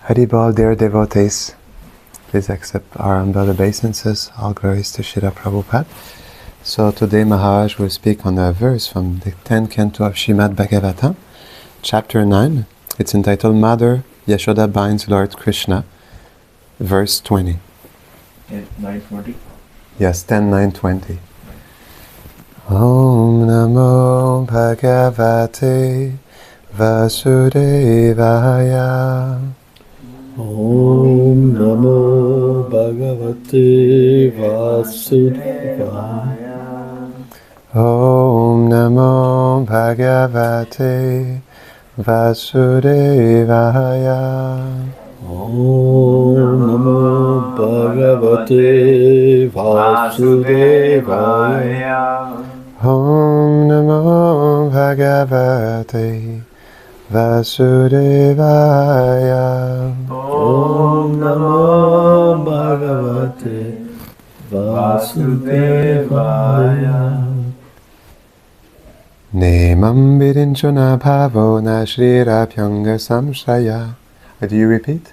Haribol, dear devotees, please accept our humble obeisances. All glories to Srila Prabhupada. So today Maharaj will speak on a verse from the 10th canto of Srimad Bhagavatam, chapter 9. It's entitled Mother Yashoda Binds Lord Krishna, verse 20. 9:20? Yes, 10:9:20. Om Namo Bhagavate Vasudevaya. Om Namo Bhagavate Vasudevaya. Om Namo Bhagavate Vasudevaya. Om Namo Bhagavate Vasudevaya. Om Namo Bhagavate Vasudevaya. Om Namo Bhagavate Vasudevaya. Nemam virinchana bhavo na shrirabhyanga samshraya. Do you repeat?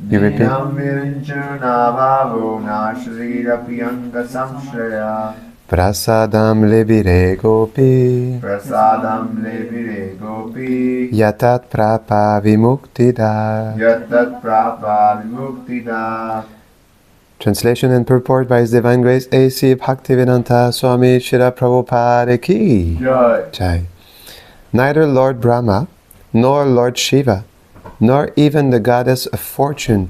You repeat? Nenam virinchana bhavo na shrirabhyanga samshraya. Prasadam lebire gopi Prasadam levire gopi. yatat prapa vimuktida. Yatat prapa vimuktida. Translation and purport by His Divine Grace A.C. Bhaktivedanta Swami Srila Prabhupada Ki Jai. Jai. Neither Lord Brahma, nor Lord Shiva, nor even the goddess of fortune,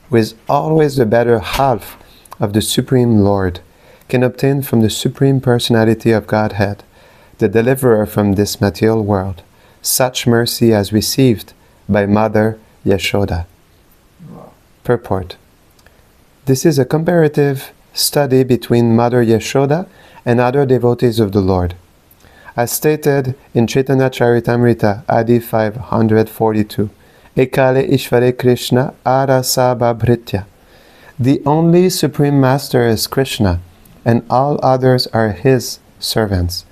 who is always the better half of the Supreme Lord, can obtain from the Supreme Personality of Godhead, the deliverer from this material world, such mercy as received by Mother Yashoda. Purport. This is a comparative study between Mother Yashoda and other devotees of the Lord. As stated in Chaitanya Charitamrita, Adi 542, Ekale Ishvare Krishna Arasabha Bhritya. The only Supreme Master is Krishna, and all others are His servants.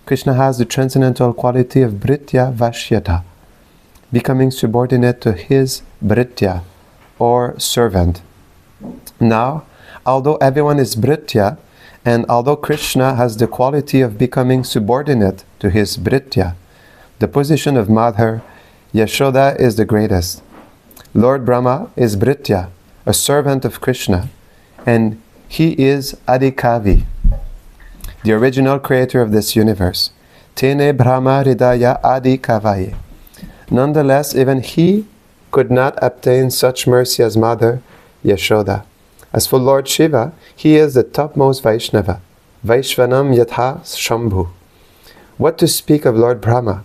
Krishna has the transcendental quality of Bhritya Vashyata, becoming subordinate to His Bhritya, or servant. Now, although everyone is Bhritya, and although Krishna has the quality of becoming subordinate to his Bhritya, the position of Mother Yashoda is the greatest. Lord Brahma is Bhritya, a servant of Krishna, and he is Adikavi, the original creator of this universe. Tene Brahma Hridaya Adikavaye. Nonetheless, even he could not obtain such mercy as Mother Yashoda. As for Lord Shiva, he is the topmost Vaishnava, Vaishvanam Yatha Shambhu. What to speak of Lord Brahma?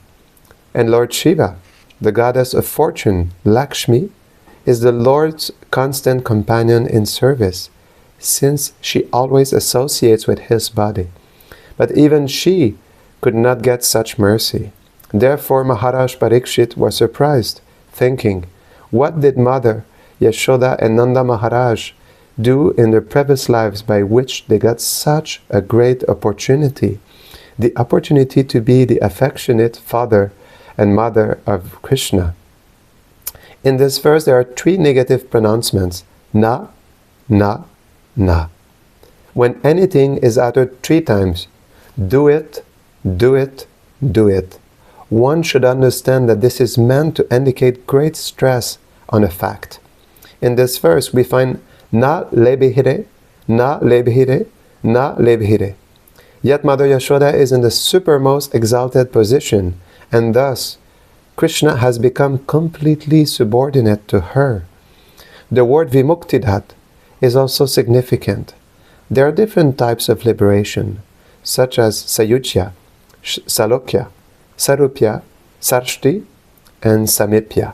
And Lord Shiva, the goddess of fortune, Lakshmi, is the Lord's constant companion in service, since she always associates with his body. But even she could not get such mercy. Therefore Maharaj Parikshit was surprised, thinking, what did Mother Yashoda and Nanda Maharaj do in their previous lives by which they got such a great opportunity, the opportunity to be the affectionate father and mother of Krishna? In this verse there are three negative pronouncements, na, na, na. When anything is uttered three times, do it, do it, do it, one should understand that this is meant to indicate great stress on a fact. In this verse we find na lebihire, na lebihire, na lebihire. Yet Mother Yashoda is in the supermost exalted position, and thus Krishna has become completely subordinate to her. The word vimuktidat is also significant. There are different types of liberation, such as sayuchya, salokya, sarupya, sarshti, and samipya.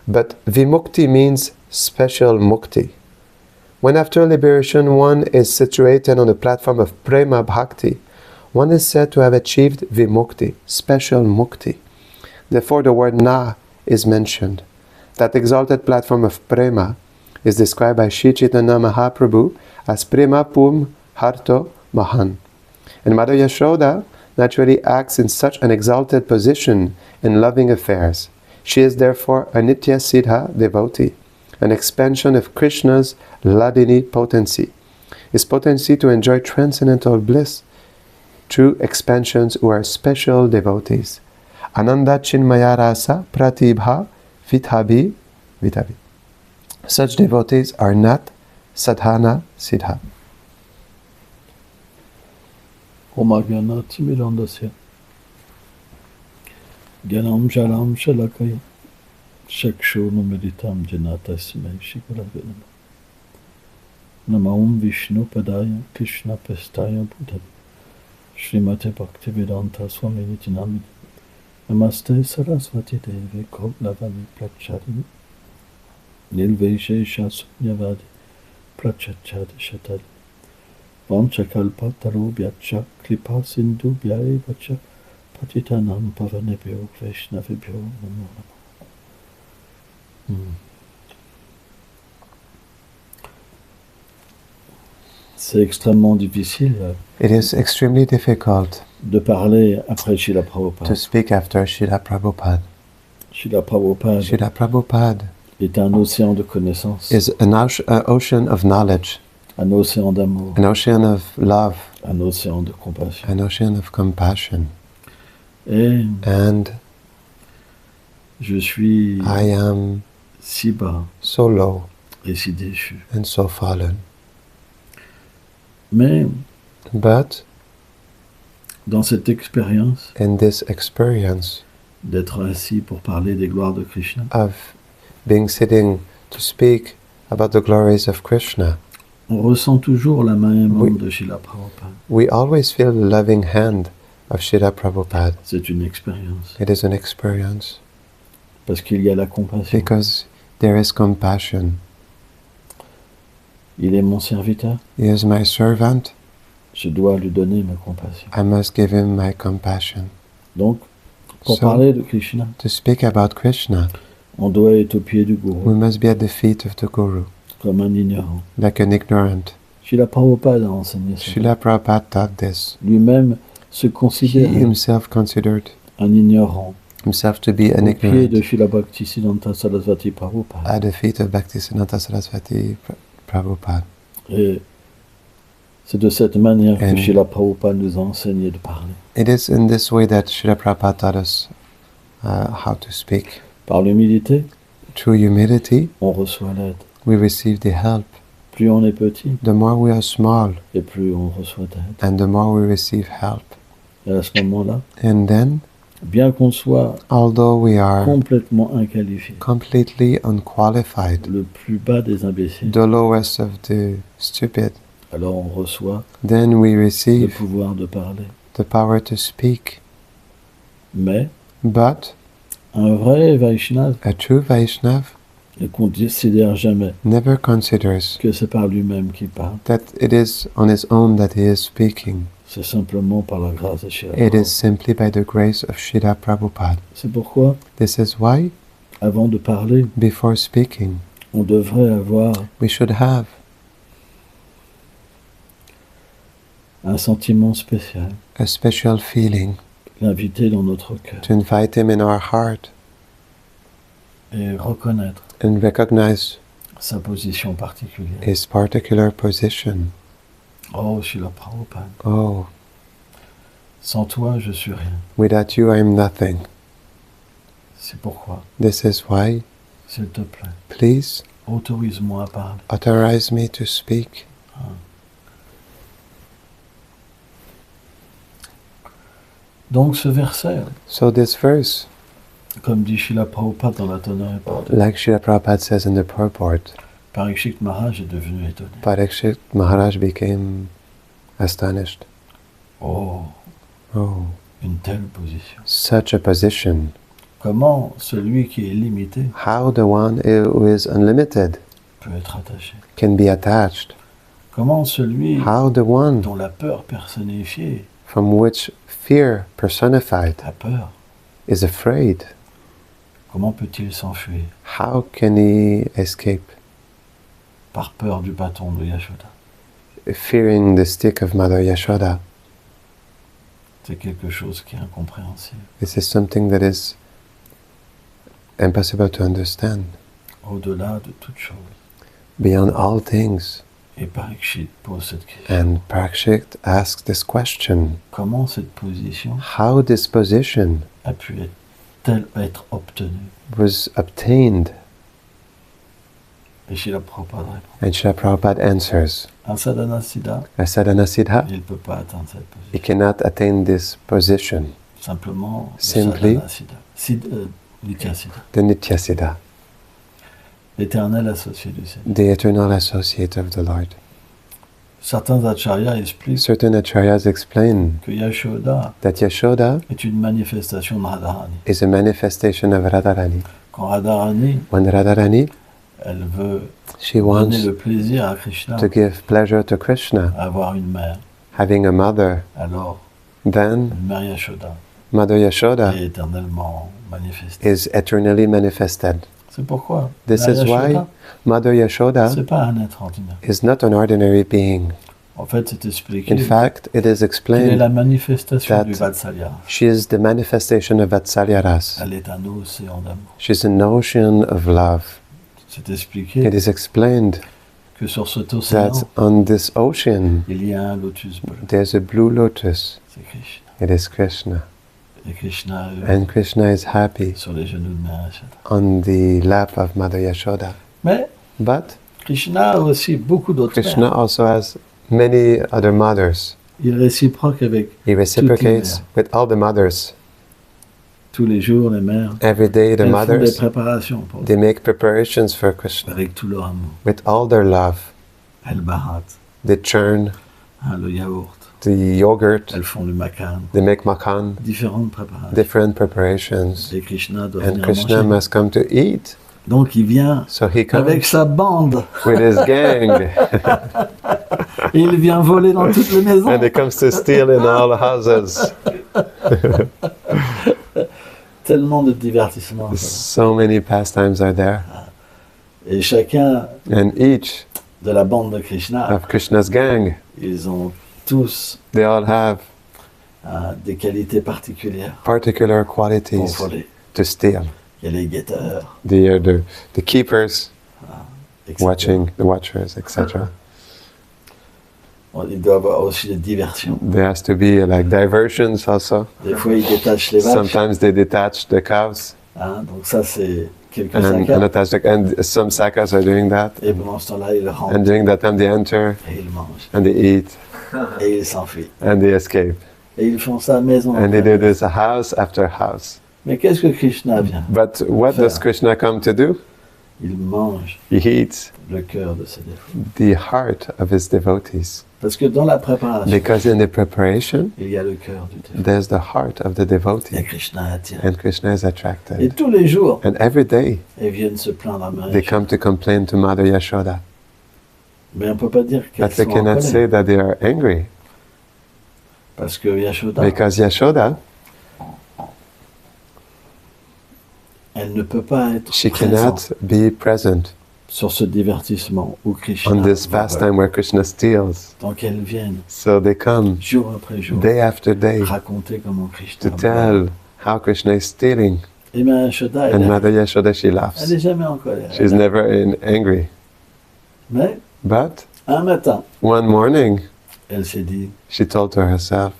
But vimukti means special mukti. When after liberation one is situated on the platform of prema bhakti, one is said to have achieved vimukti, special mukti. Therefore the word na is mentioned. That exalted platform of prema is described by Sri Chaitanya Mahaprabhu as prema pum harto mahan. And Mother Yashoda naturally acts in such an exalted position in loving affairs. She is therefore a Nitya Siddha devotee, an expansion of Krishna's Hladini potency, his potency to enjoy transcendental bliss through expansions who are special devotees. Ananda Chinmaya Rasa Pratibha Vithabi Vithavi. Such devotees are not Sadhana Siddha. Oma Gyanati Mirandasya Gyanam Sharam Shalakaya Shakshurnu Meditam Janatasmai Shikaraganam Namaum Vishnu Padaya Krishna Pestaya Buddha Srimate Bhaktivedanta Swami Nitinamida Namaste Saraswati Devi Kaulavani Pracharini Nilveshe Sunyavadi Prachachadi Shatadi Vanchakalpa Tarubhyacha Kripa Sindhu Bhyaevacha Patitanam Pavanebhyo Vaishnavibhyo Namo Namo. C'est extrêmement difficile It is extremely difficult de parler après Srila to Prabhupada. speak after Srila Prabhupada. Srila Prabhupada Srila Prabhupada est un océan de connaissances, is an ocean of knowledge, un océan d'amour, an ocean of love, un océan de compassion. an ocean of compassion. Et And je suis I am si bas so low et si déchu. and so fallen. Mais But dans cette expérience in this experience d'être assis pour parler des gloires de Krishna, of being sitting to speak about the glories of Krishna, on ressent toujours la main aimante Oui. de Srila Prabhupada. we always feel the loving hand of Srila Prabhupada. C'est une expérience. It is an experience Parce qu'il y a la compassion. because there is compassion. Il est mon serviteur. He is my servant. Je dois lui donner ma compassion. I must give him my compassion. Donc, pour So- parler de Krishna, To speak about Krishna, on doit être au pied du we Gourou, must be at the feet of the Guru, comme un ignorant. like an ignorant. Srila Prabhupada a enseigné ça. Srila Prabhupada taught this. Lui-même se He considère himself considered un ignorant himself to be an au pied de ignorant Srila Bhaktisiddhanta Sarasvati Prabhupada. at the feet of Bhaktisiddhanta Saraswati Prabhupada. Et c'est de cette manière que And- Srila Prabhupada nous a enseigné de parler. It is in this way that Srila Prabhupada taught us how to speak. Par l'humilité, Through humility, on reçoit l'aide. we receive the help. Plus on est petit, The more we are small, et plus on reçoit d'aide. and the more we receive help. Et à ce moment-là, And then, bien qu'on soit although we are complètement inqualifié, completely unqualified, le plus bas des imbéciles, the lowest of the stupid, alors on reçoit then we le receive pouvoir de parler. the power to speak. Mais But un vrai Vaishnava a true Vaishnav ne considère jamais never considers que c'est par lui-même qu'il parle. that it is on his own that he is speaking. C'est simplement par la grâce de Srila It Prabhupada. is simply by the grace of Srila Prabhupada. C'est pourquoi, This is why, avant de parler, before speaking, on devrait avoir we should have un sentiment spécial, a special feeling l'inviter dans notre cœur to invite him in our heart et reconnaître and recognize sa position particulière. his particular position. Oh, Srila Prabhupada, Oh, sans toi, je suis rien. without you I am nothing. C'est pourquoi, This is why, s'il te plaît, please autorise-moi à parler. authorize me to speak. Donc ce verset, So this verse, comme dit Srila Prabhupada dans la tonneau répandue, like Srila Prabhupada says in the purport, Parikshit Maharaj est devenu étonné. Parikshit Maharaj became astonished. Oh, Oh, une telle position. such a position. Comment celui qui est limité How the one who is unlimited peut être attaché? can be attached. Comment celui How the one dont la peur personnifiée from which fear personified a peur, is afraid, comment peut-il s'enfuir how can he escape? par peur du bâton de Yashoda? Fearing the stick of Mother Yashoda. C'est quelque chose qui est incompréhensible. This is something that is impossible to understand. au-delà de toute chose. Beyond all things. Et Parikshit pose cette question. And Parikshit asks this question. Comment cette position How this position a pu être obtenue? was obtained? Et Srila Prabhupada répond. And Srila Prabhupada answers. Un sadhana siddha, A sadhana siddha, il ne peut pas atteindre cette position. he cannot attain this position. Simplement, le Simply. sadhana siddha. Nitya siddha. The nitya siddha, L'éternel associé du Seigneur. the eternal associate of the Lord. Certains acharyas expliquent Certain acharyas explain que Yashoda that Yashoda est une manifestation de Radharani. is a manifestation of Radharani. Quand Radharani, When Radharani, elle veut she donner wants le plaisir à Krishna to give pleasure to Krishna, à avoir une mère, having a mother, alors then une mère Yashoda Mother Yashoda est éternellement manifestée. is eternally manifested. C'est pourquoi This la is why Yashoda, Mother Yashoda c'est pas un être ordinaire. is not an ordinary being. En fait, c'est expliqué In fact, it is qu'elle est explained la manifestation that du Vatsalya. she is the manifestation of Vatsalyaras. Elle est un océan d'amour. She's an ocean of love. C'est expliqué It is explained que sur cet océan, that on this ocean il y a un lotus bleu. there's a blue lotus. C'est Krishna. It is Krishna. Et Krishna est And Krishna is happy sur les genoux de Mère Yashoda. on the lap of Mother Yashoda. Mais But Krishna a aussi beaucoup d'autres Krishna mères. also has many other mothers. Il réciproque avec He reciprocates with all the mothers. tous les jours les mères. Every day the Elles font des mothers, préparations pour they make preparations for Krishna avec tout leur amour. with all their love. Elles barattent They churn le yaourt. the yogurt, Elles font le makan. they make makan, Différentes préparations. different preparations. Et Krishna doit And venir Krishna manger. must come to eat. Donc il vient So he avec comes sa bande. with his gang. Et il vient voler dans toutes les maisons. And he comes to steal in all the houses. Tellement de divertissements. So many pastimes are there. Et chacun And each de la bande de Krishna, of Krishna's gang, ils ont tous they all have des qualités particulières particular pour qualities voler. to steal. Il y a les guetteurs, The keepers etc. watching, the watchers, etc. Il doit y avoir aussi des diversions. There has to be like diversions also. Des fois, ils détachent les vaches. Sometimes they detach the cows Donc ça, c'est quelques and saccades. attach the, and some sakas are doing that. Et pendant ce temps-là, ils rentrent And during that time they enter et ils mangent. and they eat Et ils s'enfuient. and they escape. Et ils font ça maison And they après do this house after house. Mais qu'est-ce que Krishna vient? But what does Krishna come to do? Il mange He eats le cœur de ses dévots. the heart of his devotees. Parce que dans la préparation, Because in the preparation, il y a le cœur du dévot. there's the heart of the Et devotee. Krishna attire. And Krishna is Et attracted. tous les jours, And every day, ils viennent se plaindre à Mère they Yashoda. come to complain to Mother Yashoda. Mais on ne peut pas dire qu'elles But they sont en cannot colère. say that they are angry. Parce que Yashoda, Because Yashoda, elle ne peut pas être she présente cannot be present sur ce divertissement où Krishna on this va pastime where Krishna steals. Donc elles viennent So they come jour après jour day after day raconter comment to Krishna vole. tell how Krishna is stealing. Et Mère Yashoda, And elle Mother Yashoda, she laughs. n'est jamais en colère. She's never angry. Mais But un matin, one morning, elle s'est dit, she told to herself,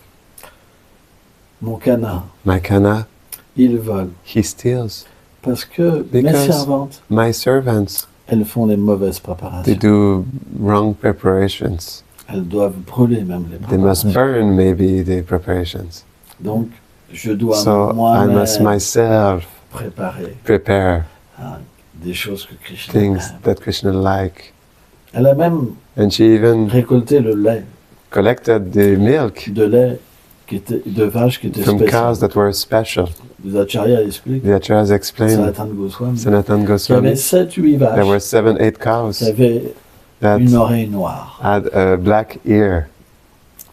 mon canard, my kana, il vole. he steals. Parce que mes Because servantes, My servants, elles font les mauvaises they préparations. do wrong preparations. Elles doivent brûler même les They must préparations. burn maybe the preparations. Donc, je dois So I moi-même must myself préparer prepare des choses que Krishna things aime. that Krishna like. Elle a même And she even récolté le lait, collected the milk de vaches qui étaient from spéciales. cows that were special. Les acharyas expliquent, The Acharyas explained, Sanatana Goswami, Sanatan qu'il y avait Goswami, 7-8 there were vaches 7-8 qui cows avaient that une oreille noire. had a black ear.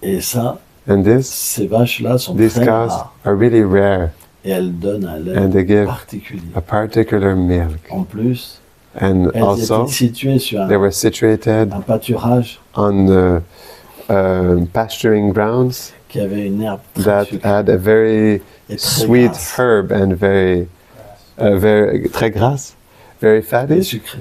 Et ça, And ces vaches-là sont these très cows rares. are really rare. Et elles donnent un lait And they give particulier. a particular milk. En plus, And elles also, étaient situées sur they were situated un pâturage on the pasturing grounds qui avait une herbe très that sucrée had a very et très sweet grasse. herb and very Très grasse. Very et fatty. sucré.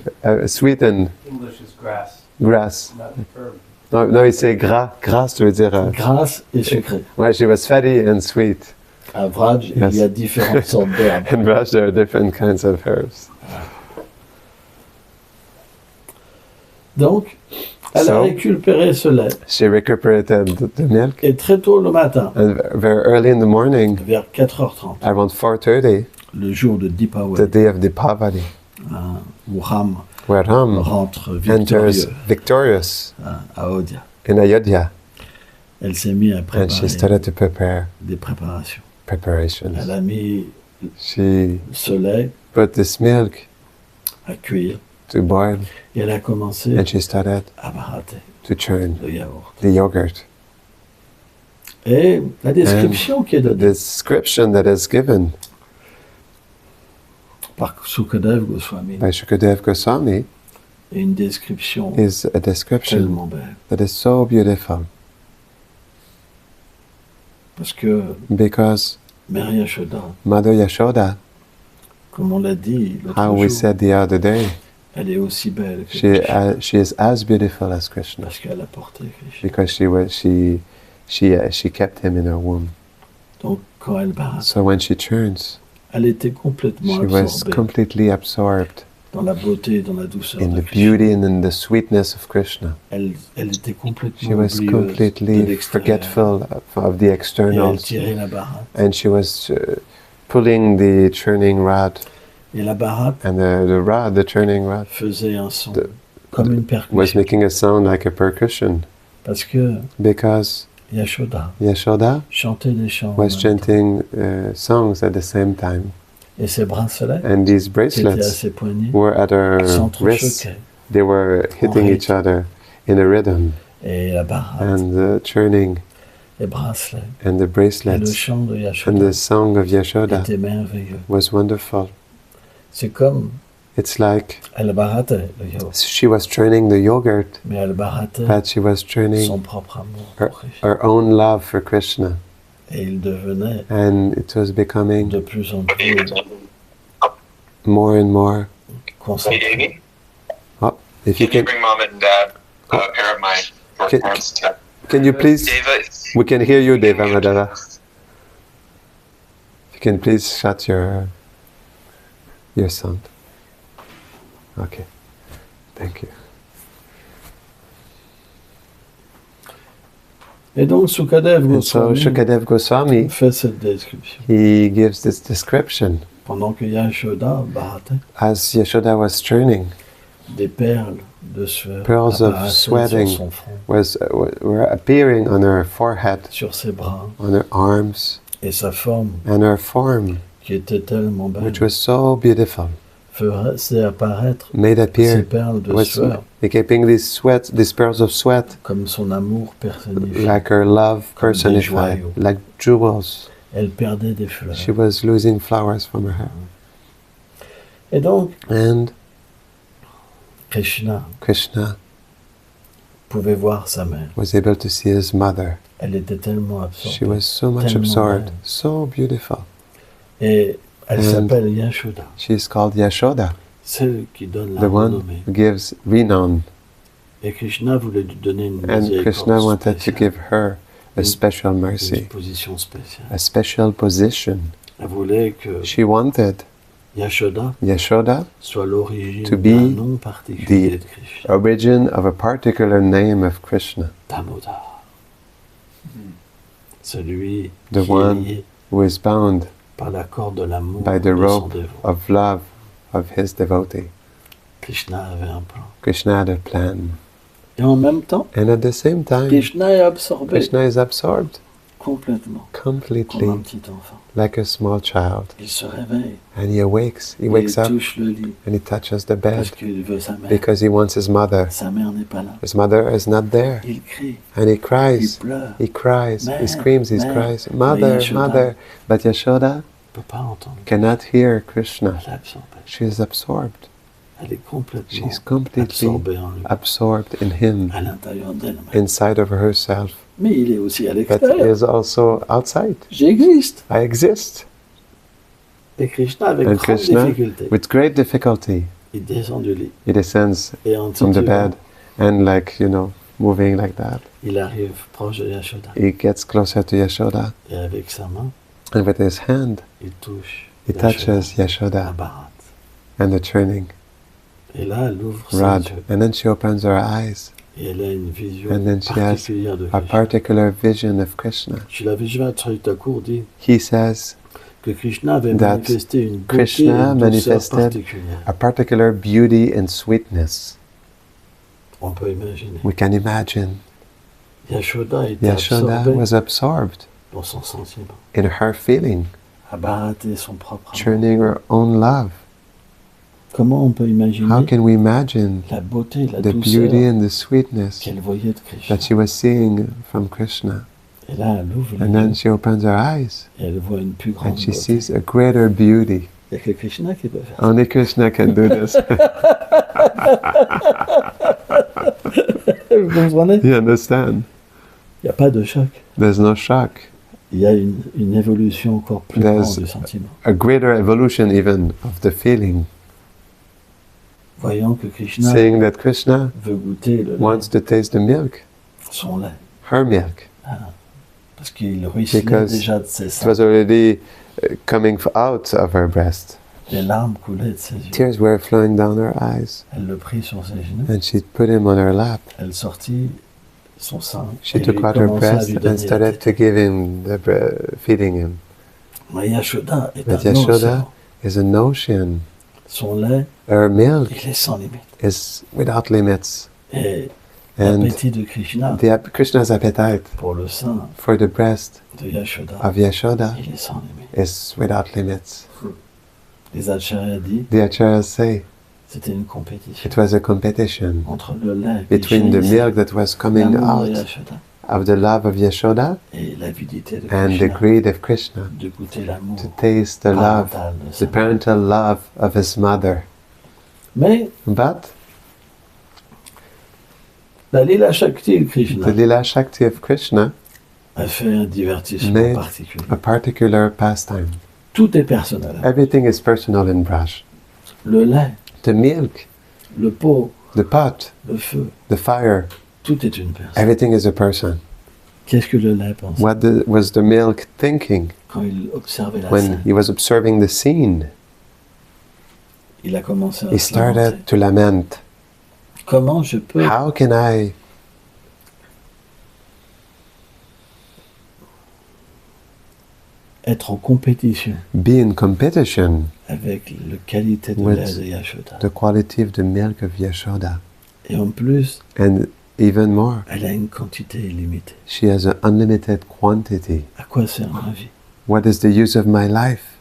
Sweet and English is grass, grass. not herb. No, il c'est gras. Grasse, tu veux dire. Grasse et sucré. Ouais, she was fatty and sweet. À Vraj, Yes. il y a différentes sortes d'herbes. In Raj, there are different kinds of herbs. Donc, elle a So- récupéré ce lait. She recuperated the milk. Et très tôt le matin, And very early in the morning, vers 4h30, around 4:30, le jour de the Deepawali, day of Deepavali, où Ram where Ram rentre enters victorieux victorious à Odhya. in Ayodhya, Elle s'est mise à and she préparer started to prepare des préparations. preparations. Elle a mis She ce lait put this milk à cuire to boil, et elle a commencé and she started à barater to churn le yaourt. the yogurt. Et la description qui est The donnée description that is given par Sukadev Goswami by Shukadev Goswami est une description is a description tellement belle. that is so beautiful, Parce que because Mère Yashoda, Mother Yashoda, comme on l'a dit l'autre how we jour, said the other day, elle est aussi belle que Krishna, she is as beautiful as Krishna, parce qu'elle a porté Krishna. because she kept him in her womb. Donc quand elle barate, So when she churns, elle était complètement she was absorbée completely absorbed dans la beauté, dans la douceur in de the Krishna. beauty and in the sweetness of Krishna. Elle était She complètement was oublieuse de completely l'extérieur. forgetful of the Et elle externals, tirait la baratte. and she was pulling the churning rod, Et la baratte and the churning rod faisait un son The- comme une was percussion. making a sound like a percussion, Parce que because Yashoda Yashoda chantait des chants en was même temps. chanting songs at the same time, Et ses bracelets and these qui étaient à bracelets ses poignets were at her wrists. s'entrechoquaient. They were hitting each other in a rhythm, Et la baratte, and the churning les bracelets and the et le bracelets chant de and Yashoda the song of Yashoda était merveilleux. was wonderful. C'est comme It's like elle baratait le yaourt, she was churning the yogurt, mais elle baratait but she was churning son propre amour pour Krishna. her own love for Krishna, Et il devenait and it was becoming de plus en plus more and more. concentré. Hey, Davey, If you can you can, bring Mom and Dad a pair of my short Can- pants? can you please? David, We can hear you, Deva Madara. If you can please shut your sound. Okay, thank you. Et donc Sukadev And so Goswami Shukadev Goswami, fait cette description. he gives this description Pendant que Yashoda baratait, as Yashoda was churning, des perles de sueur Pearls of apparaissaient sweating. sur son front, were appearing on her forehead, sur ses bras, on her arms, et sa forme, and her form, qui était tellement belle, which was so beautiful, faisait apparaître made ces appear perles de was sueur keeping these pearls of sweat, comme son amour personnifié. like her love Comme des personified, joyaux. like jewels. Elle perdait des fleurs. She was losing flowers from her hair. Et donc, And Krishna Krishna pouvait voir sa mère. was able to see his mother. Elle était tellement She absorbée. was so much Tellement absorbed, belle. so beautiful. Et elle And s'appelle Yashoda, She's called Yashoda, celle qui donne la the one renommée. who gives renown. Et Krishna voulait lui donner une And Krishna miséricorde wanted to spéciale, give her a Une- special une mercy, position spéciale. a special position. Elle voulait que She wanted Yashoda Yashoda, soit l'origine to be d'un nom particulier the de Krishna, origin of a particular name of Krishna, Damodar. Celui The qui one est lié who is bound par la corde de l'amour by the de son rope dévot. of love of his devotee. Krishna avait un plan. Krishna had a plan. Et en même temps, And at the same time, Krishna est absorbé Krishna is absorbed complètement comme un completely petit enfant. like a small child. Il se réveille, And he wakes il up touche le lit and he touches the bed parce qu'il veut sa mère. because he wants his mother. Sa mère n'est pas là. His mother is not there. Il crie, And he il cries. pleure. He cries. Mère, He screams. He mère. cries. Mais Mother, Yashoda- mother. But Yashoda Il ne peut pas entendre. cannot hear Krishna. Elle est absorbée. She is absorbed. Elle est complètement She's completely absorbée en lui, absorbed in him, à l'intérieur d'elle-même. inside of herself. Mais il est aussi à But he l'extérieur. is also outside. J'existe. I exist. Et Krishna, avec And grande Krishna, difficulté, with great difficulty, il descend du lit. he descends Et en from the titillant, bed and moving like that. il arrive proche de Yashoda. He gets closer to Yashoda, Et avec sa main, and with his hand, il touche he Yashoda, touches la Yashoda Bharat. and the churning Et là, elle ouvre ses rod. yeux. And then she opens her eyes, Et elle a une vision and then she has particulière de a Krishna. particular vision of Krishna. Srila Vishvacharya Thakur dit He says que Krishna avait that manifesté une beauté Krishna et une douceur manifested particulière. a particular beauty and sweetness. On peut imaginer. We can imagine Yashoda était Yashoda absorbée was absorbed dans son sentiment. in her feeling, À barater son propre amour. churning her own love. Comment on peut imaginer How can we imagine la beauté, la the douceur beauty and the sweetness qu'elle voyait de Krishna? that she was seeing from Krishna? Et là, elle ouvre les And then yeux she opens her eyes et elle voit une plus grande and she beauté. sees a greater beauty. Il n'y a que Krishna qui peut faire ça. Only Krishna can do this. Vous comprenez? You understand? Il n'y a pas de choc. There's no shock. Il y a une évolution encore plus There's- grande du sentiment. A greater evolution even of the feeling. Voyant que Krishna Saying that Krishna veut goûter le lait, wants to taste the milk, son lait, her milk. parce qu'il ruisselait Because déjà de ses It seins. was already coming out of her breast. Les larmes coulaient de ses yeux. Tears were flowing down her eyes. Elle le prit sur ses genoux. And she put him on her lap. Elle sortit son sein She et lui took out her commença à breast lui and donner la started tétée. to give him feeding him. Mais Yashoda est But un Yashoda océan. is an ocean. Son lait, Her milk il est sans limite. is without limits. Et And l'appétit de Krishna Krishna's appetite pour le sein for the breast de Yashoda, of Yashoda il est sans limite. is without limits. Les acharyas disent The acharyas say c'était une compétition it was a competition entre le lait between the qui milk that was coming l'amour de out Yashoda of the love of Yashoda et l'avidité de and the Krishna greed of Krishna de goûter l'amour to taste the love, parental de the sa mère. parental love of his mother. Mais But la Lila Shakti de Krishna the Lila Shakti of Krishna, a fait un divertissement Mais- particulier. a particular pastime. Tout est personnel. Everything is personal in Braj. Le lait, The milk, le pot, the pot, le feu, the fire, tout est une personne. everything is a person. Qu'est-ce que le lait pense What was the milk thinking quand il observait la when scène? he was observing the scene? Il a commencé à He se demander, started to lament. comment je peux How can I être en compétition be in competition avec la qualité de With lait de Yashoda? the quality of the milk of Yashoda? Et en plus, And even more, elle a une quantité illimitée. she has an unlimited quantity. À quoi sert ma vie? What is the use of my life?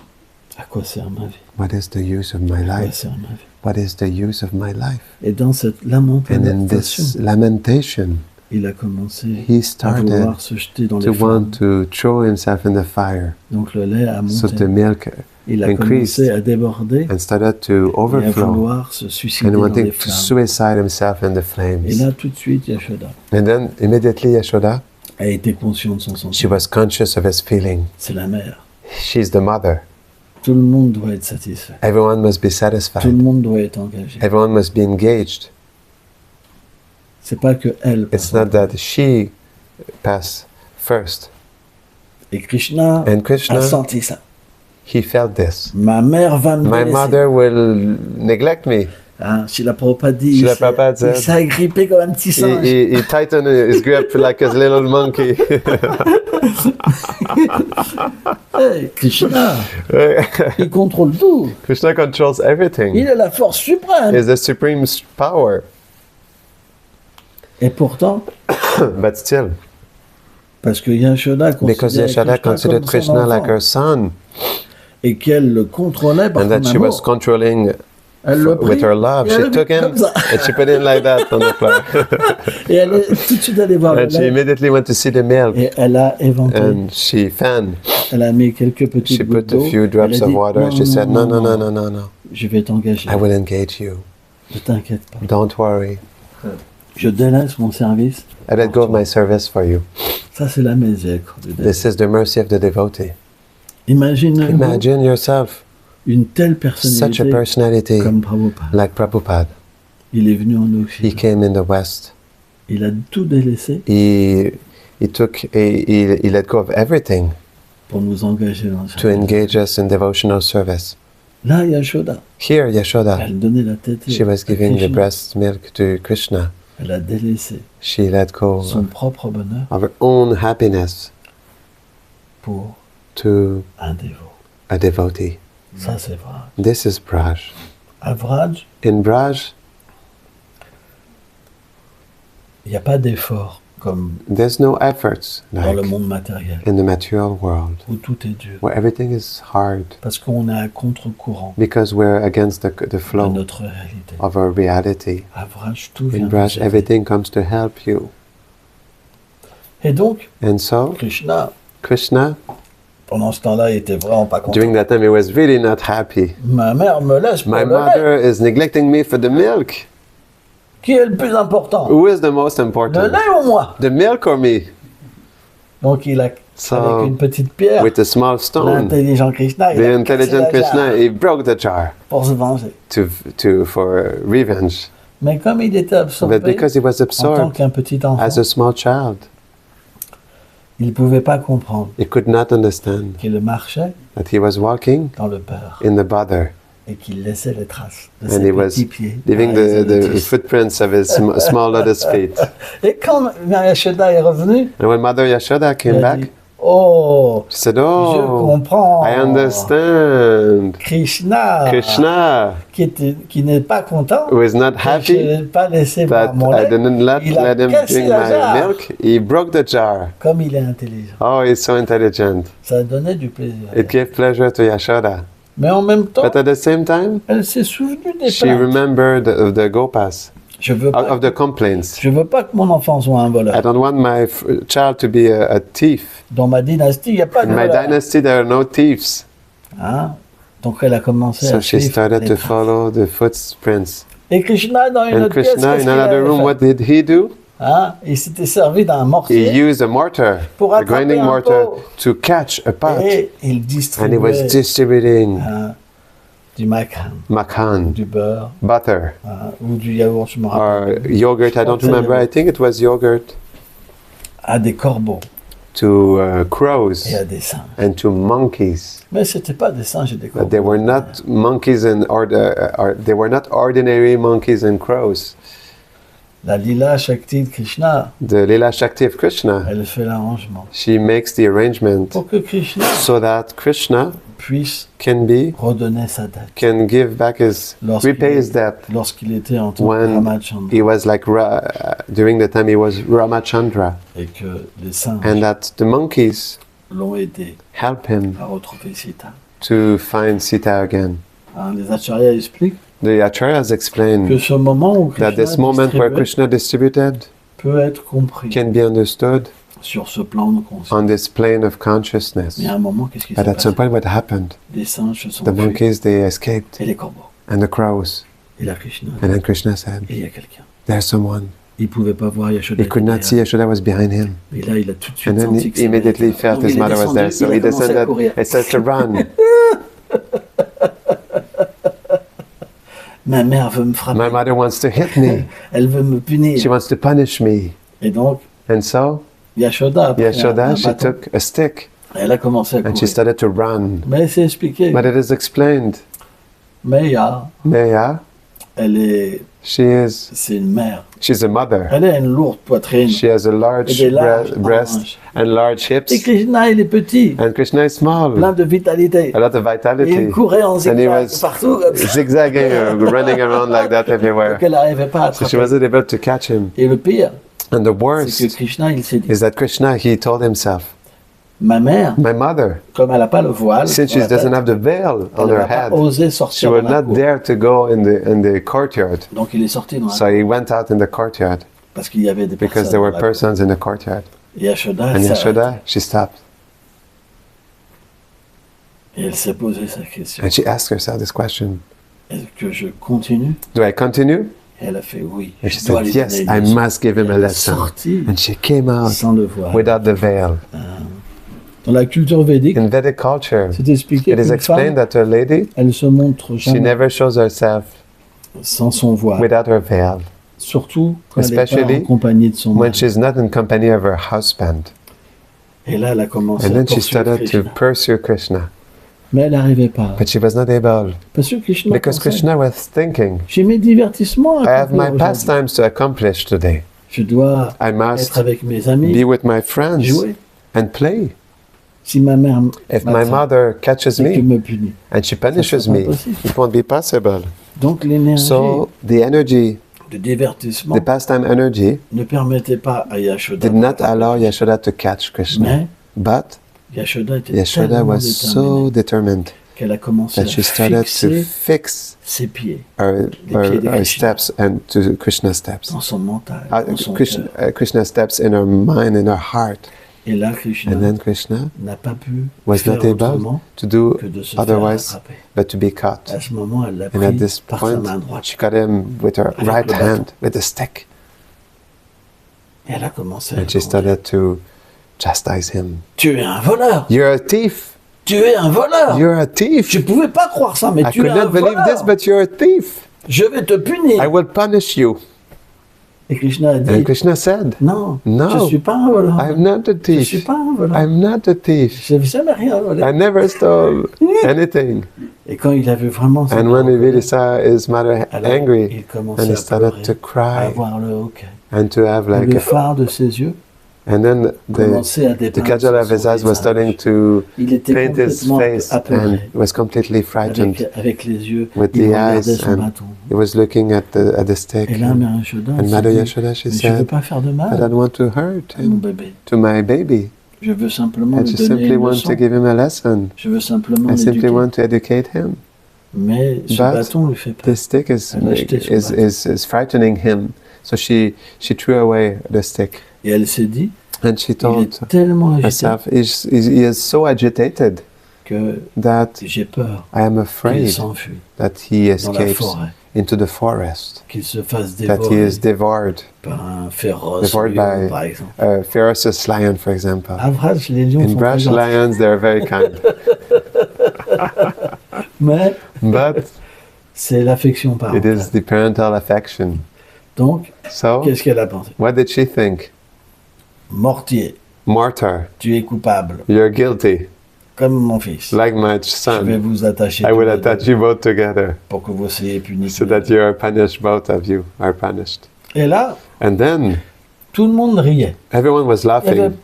À quoi sert ma vie? What is the use of my À quoi life? sert ma vie? What is the use of my life? Et dans cette And in lamentation, this lamentation, il a commencé he à started vouloir se jeter dans to les flammes. want to throw himself in the fire. Donc le lait a So monté. the milk Il a increased commencé à déborder and started to et à overflow vouloir se suicider and dans wanting les to flammes. suicide himself in the Et flames. là, tout de suite, Yashoda And then immediately Yashoda, a été consciente de son she sentiment. was conscious of his feeling. C'est la mère. She's the mother. Tout le monde doit être satisfait. Everyone must be Tout le satisfied. monde doit être engagé. Everyone must be engaged. C'est pas que elle. It's pense. not that she pass first. Et Krishna And a Krishna, senti ça. he felt this. Ma mère va me My délaisser. mother will neglect me. Hein, Srila Prabhupada dit, Srila Prabhupada il said- s'est agrippé comme un petit He, singe. he tightened his grip like a little monkey. Hey, Krishna, il contrôle tout. Krishna controls Il everything. est la force suprême. Is the supreme power. Et pourtant, But still, parce que Yashoda because Yashoda considered Krishna like her son, et qu'elle le contrôlait par and that son she was amour, controlling elle le prit with her love, et she elle le took mit him comme ça. and she put him like that on the floor. Et elle est tout de suite allée voir le And she lait immediately went to see the milk et elle a éventé, and she fanned. elle a mis quelques petites She gouttes put a d'eau. few Elle drops a of dit, water. She said, no, no, no, no, no, no. Je vais t'engager. I will engage you. Ne t'inquiète pas. Don't worry. Je délaisse mon service. I let go of my service for you. Ça, c'est la miséricorde de Dieu. This is the mercy of the devotee. Imagine Imagine yourself. une telle such a personnalité personality comme Prabhupada. like Prabhupada. Il est venu en He Occident. came in the West. Il a tout délaissé He let go of everything pour nous engager dans to ça. engage us in devotional service. Là, Yashoda, Here, Yashoda, elle donnait la tête. she was giving the breast milk to Krishna. Elle a délaissé She let go son propre bonheur of her own happiness pour to un dévot. a devotee. Ça, c'est vrai. This is Braj. À Vraj, In Braj, il n'y a pas d'effort comme there's no efforts dans le like monde matériel, in the material world, où tout est dur. where everything is hard Parce qu'on est à contre-courant because we're against the de flow notre réalité. of our reality. À Vraj, tout vient In nous Braj, aider. everything comes to help you. Et donc, And so, Krishna, Krishna, pendant ce temps-là, il était vraiment pas content. during that time, he was really not happy. Ma mère me laisse pour My le lait. mother is neglecting me for the milk. Qui est le plus important? Who is the most Le important? lait ou moi? The milk or me? Donc il a, So, avec une petite pierre, with a small stone, l'intelligent Krishna, il the a cassé intelligent la Krishna, jarre he broke the jar pour se venger. for revenge. Mais comme il était absorbé But because he was en tant absorbed qu'un petit enfant, as a small child, il ne pouvait pas comprendre he could not understand qu'il marchait that he was walking dans le beurre in the butter et qu'il laissait les traces de and ses he was petits pieds. leaving dans les the lotus. footprints of his small lotus feet. Et quand Yashoda est revenue, And when Mother Yashoda il came a back, dit, oh, she said, je "Oh, comprends. I understand. Krishna, Krishna, qui n'est pas content, who is not que je happy n'ai pas laissé boire that mon I lait, didn't il a let him cassé drink la my jarre. milk, he broke the jar. Comme il est intelligent. Oh, he's so intelligent. Ça donnait du plaisir. It gave pleasure to Yashoda. Mais en même temps, But at the same time, elle s'est souvenue des she plaintes. remembered of the gopas, Je veux of pas, the complaints. je veux pas que mon enfant soit un I voleur. don't want my child to be a thief. Dans ma dynastie, il n'y a pas de In my voleur. dynasty, there are no thieves. Hein? Donc elle a commencé So à she suivre started les to traces. follow the footprints. Et Krishna, dans une And autre pièce, Krishna, qu'est-ce in qu'il another avait room, fait? what did he do? Hein? Il s'était servi d'un He mortier used a mortar, pour a attraper grinding un mortar, pot. to catch a pot. Et il And he was distribuait distributing hein, du makhan, makhan, du beurre butter, hein, ou du yaourt, je me or rappelle, yogurt. I don't remember. I think it was yogurt à des corbeaux to crows et à des singes. and to monkeys. Mais c'était pas des singes et des corbeaux. But they were not monkeys and they were not ordinary monkeys and crows. La lila Shakti de Krishna, The Lila Shakti of Krishna, elle fait l'arrangement she makes the arrangement pour que Krishna so that Krishna puisse can redonner sa dette give back repay his debt. lorsqu'il était en tant que When Ramachandra he was like during the time he was Ramachandra, et que les singes and that the monkeys l'ont aidé help him à retrouver Sita. to find Sita again. Hein, les Acharyas expliquent The Acharyas que explain ce moment où that this moment where Krishna distributed peut être compris can be understood sur ce plan de conscience. on this plane of consciousness. Mais à un moment, qu'est-ce qui s'est But at some passé? point, what happened? Les singes se sont The enfuis monkeys they escaped, et les corbeaux. and the crows. Et là, Krishna, And then Krishna said, et il y a quelqu'un. "There's someone." Il pouvait pas voir Yashoda. He could not see Yashoda was behind him, Et là, il a tout de suite and then senti he que ça immediately allait être- felt Donc, his il est mother was there. descendu, So il he a commencé à descended. courir. He started to run. Ma mère veut me frapper. My mother wants to hit me. Elle veut me punir. She wants to punish me. Et donc, And so Yashoda a pris Yashoda, un she bâton. took a stick Elle a commencé à and she courir. started to run. Mais c'est expliqué. But it is explained. Meya, Neya, c'est une mère. she's a mother. Elle a une lourde poitrine. She has a large Et des larges breast hanches. and large Et hips. Krishna, il est petit, And Krishna is small, plein de vitalité. a lot of Et vitality. il courait en And he zigzag was partout comme ça. zigzagging, running around like that everywhere. Donc elle n'arrivait pas à So she attraper. wasn't able to catch him. Et le pire, And the c'est que worst Krishna, il s'est dit, is that Krishna, he told himself, ma mère, my mother, comme elle n'a pas le voile, since sur she la tête, doesn't have the veil elle on ne her va pas head, oser she sortir will dans la not cour. dare to go in the courtyard. Donc il est sorti dans la So cour, he went out in the courtyard parce qu'il y avait des because personnes there dans were la cour. persons in the courtyard. Et Yashoda, And elle s'est Yashoda, arrêtée. she stopped. Et elle s'est posé sa question. And she asked herself this question, Est-ce que je continue? do I continue? Et elle a fait oui. And she Je dois said, lui yes, donner I une leçon. must give him a Elle est lesson. sortie And she came out sans le voile. without the veil. Dans la culture védique, In Vedic culture, c'est expliqué it is qu'une explained femme, that a lady, elle se montre she jamais never shows herself sans son voile, without her veil, surtout quand elle n'est pas especially en compagnie de son when mari. she's not in company of her husband. Et là, elle a commencé And à then she poursuivre started to Krishna. pursue Krishna, Mais elle n'arrivait pas. but she was not able Parce que Krishna because pensait, Krishna was thinking, j'ai mes divertissements à I have my accomplir aujourd'hui. pastimes to accomplish today. Je dois I être must avec mes amis, be with my friends jouer. and play. Si ma mère If my m'attrape mother catches et qu'elle me me punit. and she punishes sera me, pas possible. it won't be possible. Donc l'énergie So the energy, de divertissement the pastime energy, ne permettait pas à Yashoda. did not allow Yashoda to catch Krishna. Mais But Yashoda était Yashoda tellement was déterminée so determined qu'elle a commencé that she à started to fixer fix ses pieds her, pieds de Krishna. steps and to Krishna's steps. dans son mental, Uh, dans son Krishna, cœur. Krishna's steps in her mind, in her heart. Et là, Krishna And then Krishna n'a pas pu was faire not able autrement to do que de se faire otherwise attraper. but to be caught. À ce moment, elle l'a And at pris this par sa point, main droite. she caught him with her Avec right le bâton. hand, with a stick. Et elle a commencé à And she le started to chastise him. Tu es un voleur. You're a thief. Tu es un voleur. You're a thief. Je ne pouvais pas croire ça, mais I tu could es un not believe voleur. this, but you're a thief. Je vais te punir. I will punish you. Et Krishna a And dit, Krishna said, non, No, je ne suis pas un voleur. I'm not a Je ne suis thief. pas un voleur. I'm not a thief. Je n'ai jamais rien volé. I never stole anything. Et quand il a vu vraiment ça, And when he really saw his mother alors, angry, il and commençait he à started pleurer, to à cry avoir le hoquet. and to have Et like le a, phare de ses yeux and then commençait à the dépeindre kajal of son his eyes was visage. starting to Il était paint his complètement face and apeuré. was completely frightened. Avec les yeux, with il the regardait eyes son and bâton. he was looking at the stick. Et là, Mère Yashoda, And elle s'est Mother dit, Yashoda, she mais je ne veux said, pas faire de I mal don't want to hurt à mon him, bébé. to my baby. Je veux simplement And lui she donner simply une want leçon. to give him a lesson. Je veux simplement I simply l'éduquer. want to educate him. Mais ce But bâton lui fait peur. The stick is Elle a jeté son bâton. is frightening him. So she threw away the stick. Et elle s'est dit, And she il told est tellement agité herself, he is so agitated que that j'ai peur I am qu'il afraid s'enfuit that he dans la escapes forêt, into the forest, qu'il se fasse that he dévorer is devoured, par un féroce devoured lion, by par exemple. a ferocious lion, for example. À Vrach, les lions In sont Brush très gentils. lions, they're very kind. Mais But c'est l'affection it parentale. is the parental affection. Donc, So, qu'est-ce qu'elle a pensé? what did she think? Mortier, Martyr, tu es coupable, you're guilty, comme mon fils. like my Je vais son. vous attacher I tous will les attach deux you both together pour que vous soyez punis. so that you are punished, both of you are punished. Et là, And then tout le monde riait. everyone was Il y avait laughing.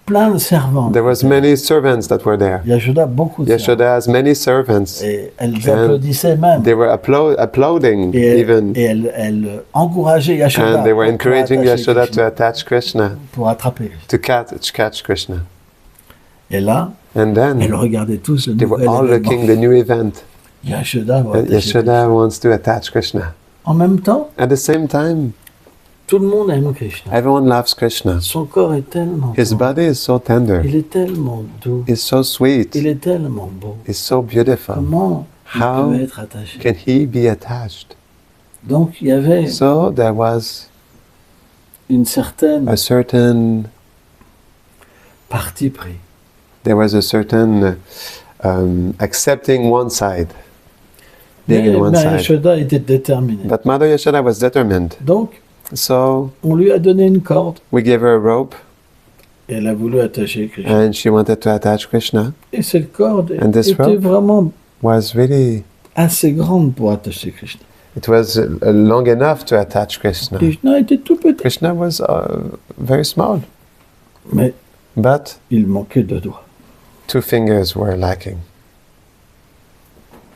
plein de servantes. There was many servants that were there. Yashoda, beaucoup de servantes. Yashoda has many servants. Et elles applaudissaient même. They were applauding Et even. elles encourageaient Yashoda And they were pour encouraging attacher Yashoda to Krishna, attach Krishna, pour attraper. to catch Krishna. Et là, And elles then regardaient tous le they were nouvel all événement. looking the new event. Yashoda va attacher Yashoda wants to attach Krishna. En même temps, At the same time, tout le monde aime Krishna. everyone loves Krishna. Son corps est tellement His beau. body is so tender. Il est tellement doux. He's so sweet. Il est tellement beau. He's so beautiful. Comment How il peut être attaché? can he be attached? Donc, il y avait So there was une certaine a certain, parti pris. there was a certain accepting one side, being Mais in one Mère side. Yashoda était déterminée. But Mother Yashoda was determined. Donc, So on lui a donné une corde we gave her a rope et elle a voulu attacher Krishna. and she wanted to attach Krishna. Et cette corde And this était rope? vraiment Was really, assez grande pour attacher Krishna. it was long enough to attach Krishna. Krishna était tout petit, Krishna was very small, mais but il manquait de doigts. 2 fingers were lacking.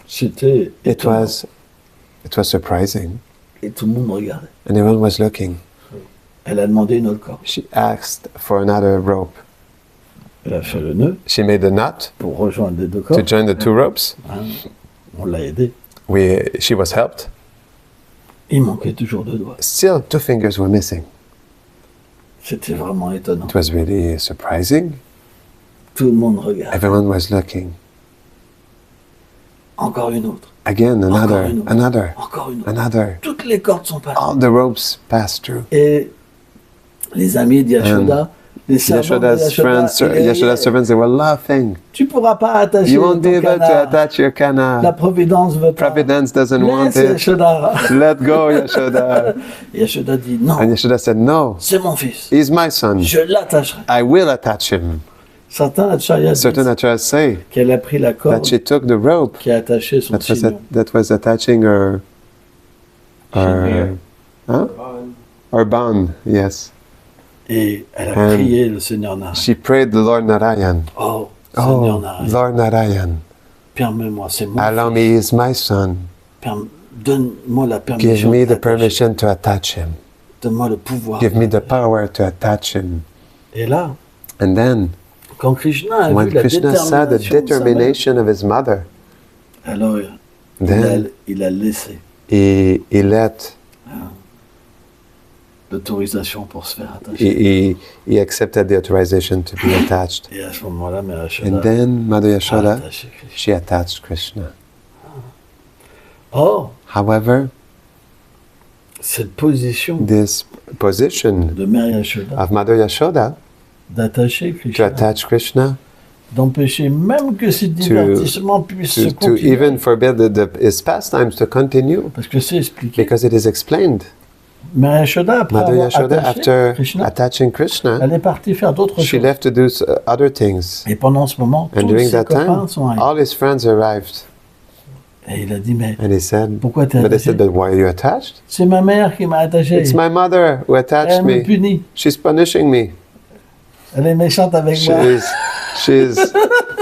C'était It étonnant. was surprising, Et tout le monde regardait. and everyone was looking. Elle a demandé une autre corde. She asked for another rope. Elle a fait le nœud She made a knot pour rejoindre les deux to cordes. join the 2 ropes. Hein, on l'a aidé. She was helped. Il manquait toujours 2 doigts. Still, 2 fingers were missing. C'était vraiment étonnant. It was really surprising. Tout le monde regarde. Everyone was looking. Encore une autre. Again, Encore une autre. another. Encore une autre. Another. Toutes les cordes sont passées. All the ropes passed through. Et les amis d'Yashoda Les servants de Yashoda's friends, ils riaient. Yashoda's servants, they were laughing. Tu pourras pas attacher You won't be ton able to canard. attach your La kana. Providence veut pas. Providence doesn't want Laisse it. Yashoda. Let go, Yashoda. Yashoda dit non, And Yashoda said, no, c'est mon fils. he's my son. Je l'attacherai. I will attach him. Certains acharyas Certain disent acharyas say qu'elle a pris la that corde she took the rope qui a attaché son signon. that was attaching her, huh? Her bond, yes. Et elle a And prié le Seigneur Narayan. She prayed the Lord Narayan. Oh, Seigneur Oh, Narayan, Lord Narayan, permets-moi, c'est mon allow fils. me, he is my son. Donne-moi la Give permission. me the d'attacher. permission to attach him. Donne-moi le pouvoir. Give me the d'attacher. power to attach him. Et là, And then, quand Krishna a when vu la Krishna saw the détermination, de sa mère, determination of his mother, alors then il a laissé he let, l'autorisation pour se faire attacher. he accepted the authorization to be attached. Et à ce moment-là, Mère Yashoda And then Mother a Yashoda, attaché Krishna. she attached Krishna. Or, However, cette position this position de Mère Yashoda of Mother Yashoda d'attacher to Krishna, attach Krishna, d'empêcher même que ces divertissements puissent se to continuer, even forbid his pastimes to continue, parce que c'est expliqué. because it is explained. Mère Yashoda, après Mother avoir Yashoda, attaché after Krishna, attaching Krishna, elle est partie faire d'autres she choses. left to do other things. Et pendant ce moment, And tous during ses that copains time, sont arrivés. all his friends arrived. Et il a dit, mais And he said, pourquoi t'es but they attaché? said, but why are you attached? C'est ma mère qui m'a attaché. It's my mother who attached Elle me me. punit. She's punishing me. Elle est méchante avec moi.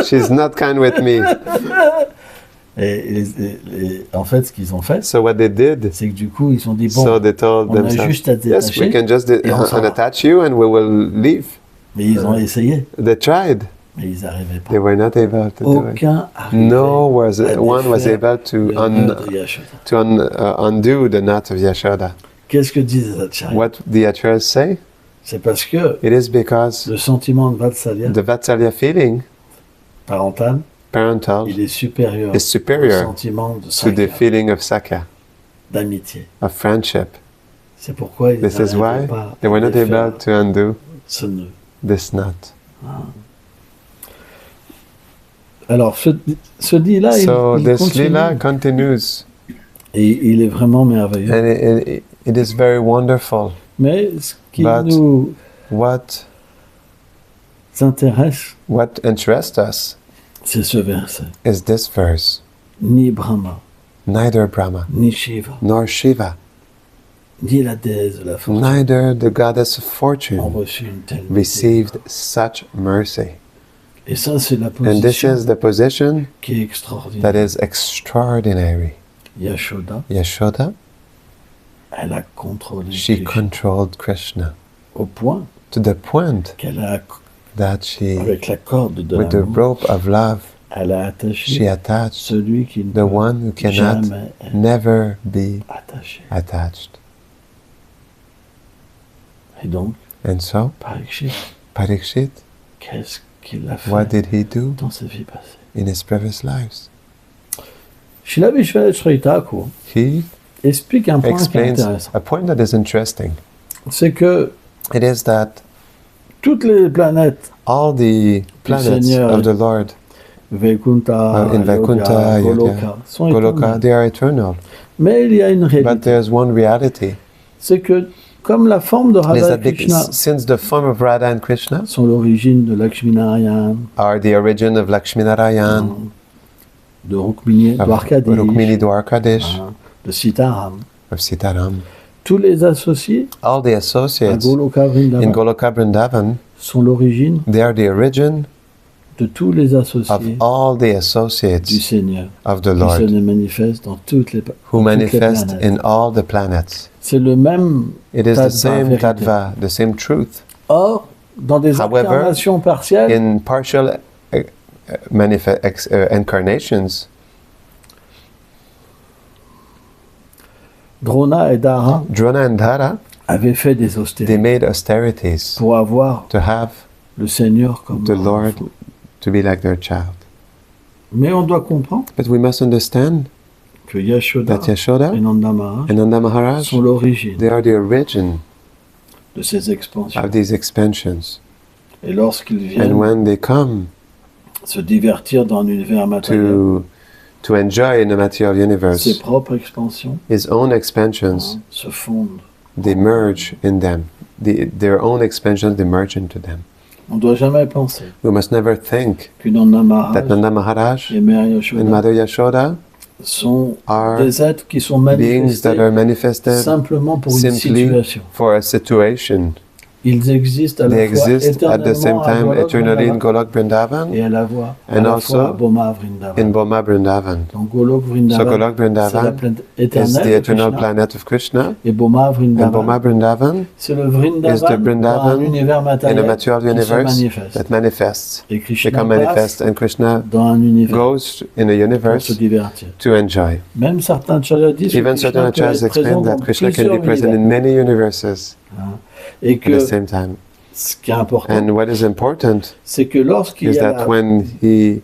She's not kind with me. Et en fait, ce qu'ils ont fait, So what they did, c'est que du coup, ils se sont dit, bon, so they told on a themselves, juste à yes, we détacher. can just et on s'en va. unattach you and we will leave. Mais ils ont essayé, They tried. mais ils n'arrivaient pas. They were not able to do it. Aucun arrivait No à one was défaire able to, le nœud de Yashoda. undo the knot of Yashoda. Qu'est-ce que disent les acharyas? What the Acharyas say? C'est parce que It is because le sentiment de Vatsalya the Vatsalya feeling, parental, parental, il est supérieur is au superior sentiment de to the Sakya, feeling of Sakya, d'amitié. of friendship. C'est pourquoi ils This is n'arrivaient why pas they were à not défaire able to undo ce nœud. this knot. Alors, ce dit-là, So il this continue. lila continues, Et il est vraiment merveilleux. and it is very wonderful. Mais ce qui But- nous What intéresse, interests us c'est ce verset. is this verse. Ni Brahma, Neither Brahma, ni Shiva, nor Shiva, ni la déesse de la fortune neither the goddess of ont fortune reçu une telle received such mercy. Et ça, c'est la And this position is the position qui est that extraordinaire. is extraordinary. Yashoda, Yashoda, elle a contrôlé she Krishna controlled Krishna au point to the point qu'elle a, that she, avec la corde de with the l'amour, rope of love, elle a she attaché attached celui qui ne the peut one who cannot jamais être never be attaché. attached. Et donc, And so, Parikshit, Parikshit, qu'est-ce qu'il a what fait did he do dans sa vie passée? in his previous lives? Srila Vishwanath Sri Thakur He explique un point qui est explains intéressant. a point that is interesting. C'est que It is that toutes les planètes, all the planets Seigneur of the Lord, Vaikunta, in Vaikunta, Yoga, Yoga, Goloka, sont Goloka, éternelles. they are eternal. Mais il y a une But réalité. there's one reality. C'est que comme la forme de It is Radha that Krishna since the form of Radha and Krishna sont l'origine de Lakshminarayan, are the origin of Lakshminarayan, de Rukmini, of Dwarkadish, Rukmini Dwarkadish, de Sitaram, of Sitaram, tous les associés all the à associates Goloka in Vrindavan Goloka Vrindavan, sont l'origine they are the origin de tous les of associés all the du associates Seigneur of the qui se Lord, manifestent dans toutes les who manifest planètes. in all the planets. C'est le même It is Tattva, the same vérité. tattva, the same truth. Or, dans des However, incarnations partielles, In partial incarnations, Drona et Dara Drona and Dhara, avaient fait des they austérités made austerities pour avoir to have le Seigneur comme the Lord enfant. to be like their child. Mais on doit comprendre But we must understand que Yashoda that Yashoda et Nanda Maharaj and Nanda Maharaj, sont l'origine they are the origin de ces expansions. of these expansions. Et lorsqu'ils And viennent when they come se divertir dans l'univers matériel, to enjoy in the material ses universe, propres expansions his own expansions, se fondent. they merge in them. Their own expansions, they merge into them. On ne doit jamais penser We must never think que Nanda that Maharaj Nanda Maharaj et Mère and Yashoda Mother Yashoda sont are des êtres qui sont beings that manifestés are manifested simplement pour une simply situation. for a situation. Ils existent à They la fois exist at the same éternellement à time Golok eternally in Vrindavan Golok Vrindavan et à la fois and à also Boma in Vrindavan. Boma Vrindavan. Donc Golok So Vrindavan, Golok c'est la Vrindavan planète is éternelle the de eternal Krishna, planet of Krishna, et Boma and Vrindavan, Boma Vrindavan c'est le is the Vrindavan dans Vrindavan un univers in a matériel material qui se universe manifeste. that manifests, Et Krishna become passe manifest, and Krishna dans un univers goes in a pour se universe divertir. to enjoy. Même certains acharyas disent que Even Krishna certain peut acharyas être présent explain dans that Krishna can be plusieurs present in univers. many universes Et at que the same time. ce qui est important, And what is important c'est que lorsqu'il is y a that la when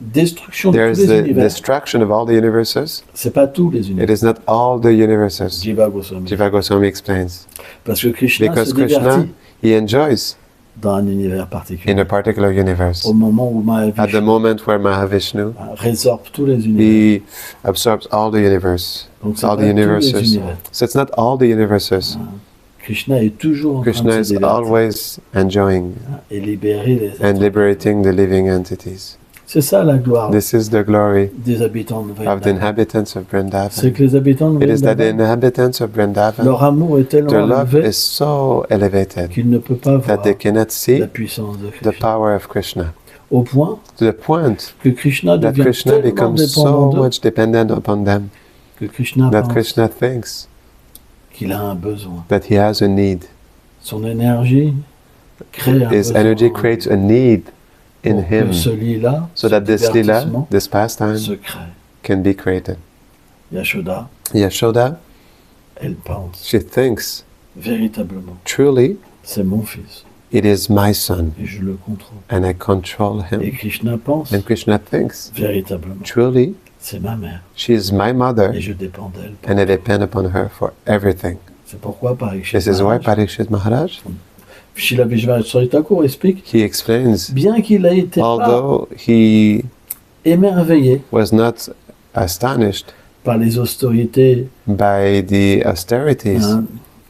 destruction de there's tous les the univers, destruction of all the universes, c'est pas tous les it univers. is not all the universes. Jiva Goswami. Jiva Goswami explains. Parce que Krishna Because se Krishna, divertit he enjoys dans un univers in particulier. a particular universe. Au moment où At the Mahavishnu moment where Mahavishnu, résorbe tous les univers. he absorbs all the universe, Donc c'est all pas the tous les universes. univers. So it's not all the universes. Krishna est toujours en train Krishna de is se divertir always enjoying et libérer les and êtres. liberating the living entities. C'est ça la gloire This is the glory des habitants de of the Vrindavan. inhabitants of C'est Vrindavan. que les habitants de It is that the Vrindavan, inhabitants of Vrindavan, leur amour est tellement their love élevé is so elevated qu'ils ne peuvent pas voir that they cannot see la puissance de the Krishna. power of Krishna. Au point To the point que Krishna that devient Krishna tellement becomes so dépendant d'eux much dependent upon them que Krishna that pense Krishna thinks qu'il a un besoin. that he has a need. Son énergie crée un His besoin energy creates a need in pour que him ce lila, so ce that this lila, divertissement this pastime, se crée. can be created. Yashoda, Yashoda, elle pense she thinks, véritablement, truly, c'est mon fils it is my son et je le contrôle. and I control Et him. Krishna pense And Krishna thinks, véritablement, truly, c'est ma mère she is my mother et je dépends d'elle. and I depend upon her for everything. C'est pourquoi Parikshit This is why Maharaj, Parikshit Maharaj, Srila Vishvacharya Thakur explique, he explains, bien qu'il a été although he émerveillé was not astonished par les austérités by the austerities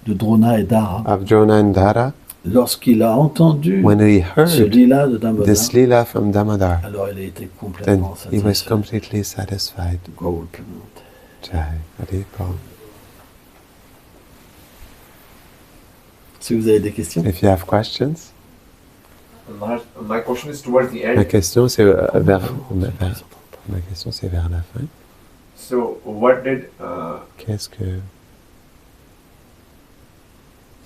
de Drona et Dara, of Drona and Dara, lorsqu'il a entendu when he ce heard lila de Damodar, this lila from Damodar, alors il a été then complètement he was satisfait. completely satisfied. Gaul Purnante. Jai Haripal. Si vous avez des questions. If you have questions, My question is towards the ma end. question c'est ma question c'est vers la fin. So what did Qu'est-ce que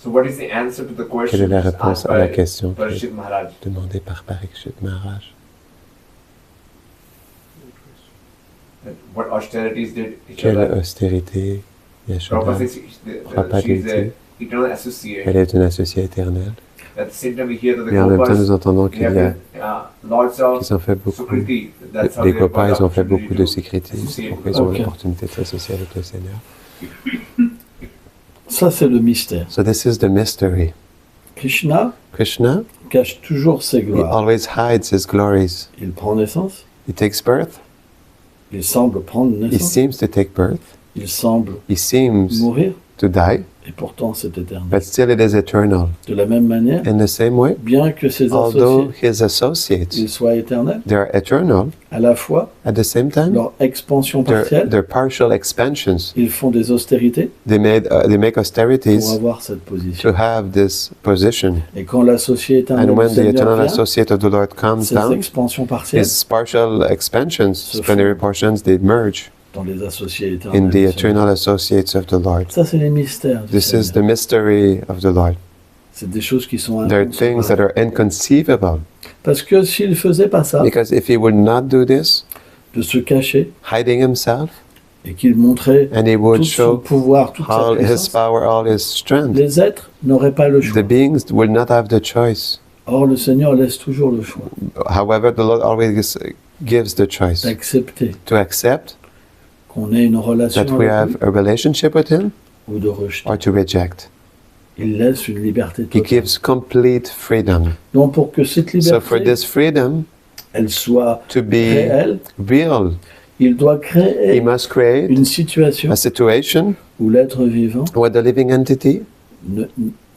so what is the answer to the question quelle est la réponse à la question qui est Parikshit Maharaj? demandée par Parikshit Maharaj? What austerities did Quelle Yashoda? austérité Yashoda? Prabhupada says Prabhupada she's dit, an eternal associate. elle est une associée éternelle. At the same time, we hear that the Mais en même temps, Gopas, nous entendons they qu'il have y a been, lots of qu'ils ont fait beaucoup. Sukriti. That's how Les they have copains, got ils ont fait opportunity beaucoup to de sécritis associate pour with qu'ils ont Ok. l'opportunité de s'associer avec le Seigneur. Ça, c'est le mystère. So this is the mystery. Krishna Krishna, cache toujours ses he gloires. always hides his glories. Il prend naissance, He takes birth. il semble prendre He naissance, seems to take birth. il semble He seems mourir, to die, et pourtant c'est éternel. but still it is eternal. De la même manière, In the same way, bien que ses although associés his associates, ils soient éternels, they are eternal, à la fois, at the same time, leur expansion partielle, their partial expansions, ils font des austérités they make pour austerities avoir cette position. to have this position. Et quand l'associé éternel And du when the Seigneur eternal vient, associate of the Lord comes ces down, expansions partielles his partial expansions, Se plenary portions, they merge dans les associés in éternels. the du Seigneur. eternal associates of the Lord. Ça, c'est les mystères du This is Seigneur. the mystery of the Lord. C'est des choses qui sont There are things that inconcevables. are inconceivable. Parce que s'il ne faisait pas ça, Because if he would not do this, de se cacher, hiding himself, et qu'il montrait and he tout would son show pouvoir, toute sa all his puissance, power, all his strength, les êtres n'auraient pas le choix. the beings will not have the choice. Or, le Seigneur laisse toujours le choix However, the Lord always gives the choice d'accepter to accept qu'on ait une relation that we avec have lui a relationship with him ou de rejeter. or to reject. Il laisse une liberté He totale. gives complete freedom. Donc pour que cette So for liberté, this freedom elle soit to be réelle, real, il doit he créer must create une situation a situation où l'être vivant where the living entity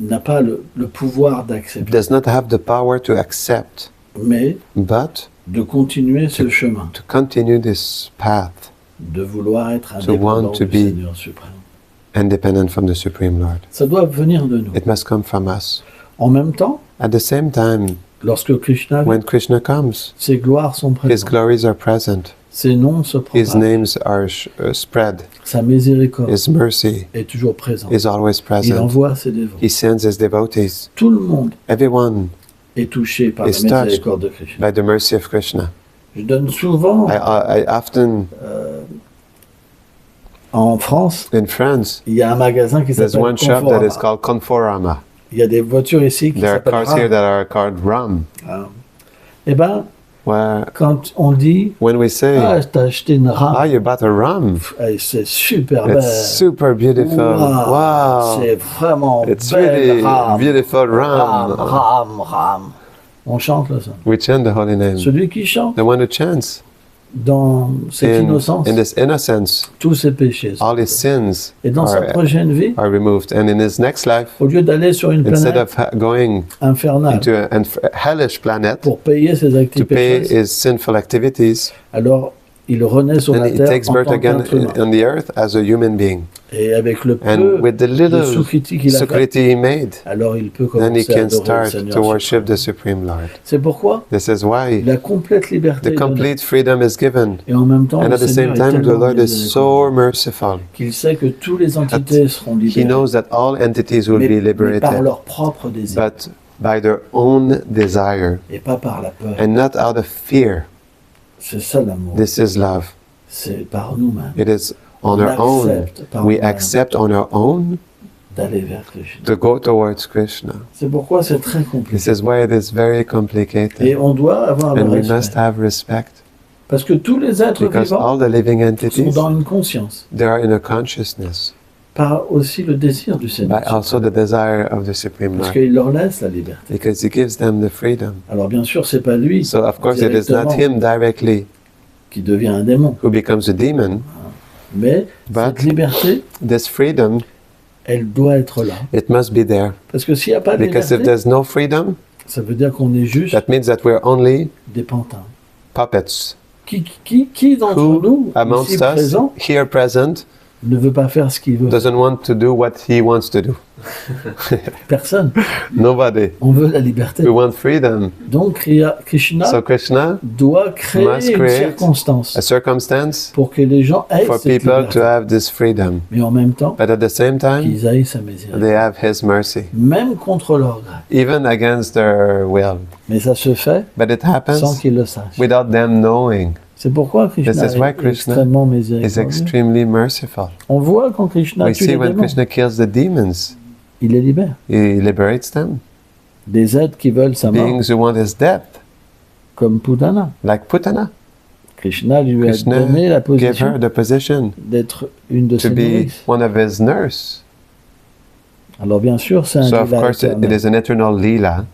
n'a pas le pouvoir d'accepter, does not have the power to accept, mais but de continuer ce chemin, to continue this path de vouloir être To want indépendant to du be- Seigneur suprême. independent from the Supreme Lord. Ça doit venir de nous. It must come from us. En même temps, At the same time, lorsque Krishna vient, when Krishna comes, ses gloires sont his présentes, glories are present, ses noms se his propagent, names are spread, sa miséricorde his mercy est toujours présente. is always Il present. envoie ses dévots. He sends his devotees. Tout le monde Everyone est touché par la Is touched. miséricorde de Krishna. by the mercy of Krishna. Je donne souvent I often, en France, in France, il y a un magasin qui there's s'appelle one shop that is Conforama. called Conforama. Il y a des voitures ici qui There are s'appellent cars here Ram. that are called Ram, Eh ben, where quand on dit when we say, ah, t'as acheté une Ram, you bought a Ram, c'est super belle. it's super beautiful. Wow. C'est vraiment It's belle really Ram. beautiful Ram, Ram. Ram, Ram. On chante là ça. We chant the holy name. Celui qui chante The one who chants dans cette innocence, in this innocence, tous ses péchés. sont all his sins Et dans sa are, prochaine vie, are removed. And in his next life, au lieu d'aller sur une instead planète of going infernale into a hellish planet pour payer ses to activités pay pécheuses, his sinful activities, alors il renaît sur then la he terre takes en birth tant again qu'être humain. on the earth as a human being. Et avec le And peu with the de little soukriti qu'il a fait, sukriti he made, alors il peut then he commencer à can adorer le start Seigneur to suprême. worship the Supreme Lord. C'est pourquoi This is why la complète liberté the est donnée. complete freedom is given. Et en même temps, And le at the Seigneur same est time, the tellement Lord is so miséricordieux merciful. qu'il sait que toutes les entités seront He libérées, knows that all entities will be mais par liberated, leur propre désir but by their own desire et pas par la peur. and not out of fear. C'est ça l'amour. This is love. C'est par nous-mêmes It is on On our own. accepte par We nous-mêmes accept on our own d'aller vers Krishna. to go towards Krishna. C'est pourquoi c'est très compliqué. This is why it is very Et complicated. on doit avoir le And we must respect. have respect Parce que tous les êtres because vivants all the living sont entities, dans une conscience, they are in a consciousness, par aussi le désir du but Seigneur. also the desire of the Supreme Parce Lord, qu'il leur laisse la liberté. because He gives them the freedom. Alors bien sûr, c'est pas lui So of course it is not directement Him directly qui devient un démon. who becomes a demon. Mais But- cette liberté, This freedom, elle doit être là. it must be there. Parce que s'il n'y a pas de Because if liberté, there's no freedom, ça veut dire qu'on est juste that means that we're only des pantins. puppets. Qui d'entre Who nous, amongst ici us, présents, here present, ne veut pas faire ce qu'il veut? doesn't want to do what he wants to do? Personne. Nobody. On veut la liberté. We want freedom. Donc Krishna So Krishna doit créer must une create circonstance a circumstance pour que les gens aient for cette people liberté. to have this freedom. Mais en même temps, But at the same time, qu'ils aillent sa miséricorde. they have His mercy, Même contre leur gré. even against their will. Mais ça se fait But it sans happens qu'ils le sachent. without them knowing. C'est pourquoi Krishna This is why est Krishna extrêmement Is miséricordieux. extremely merciful. On voit quand Krishna We tue see les when démons, Krishna kills the demons, il les libère. He liberates them. Des êtres qui veulent sa mort, Beings who want His death, comme Putana. like Putana, Krishna lui a Krishna donné la gave position her the position d'être une de to ses be nourrices. one of His nurse. Alors bien sûr, c'est un So of lila course it éternel. is an eternal lila,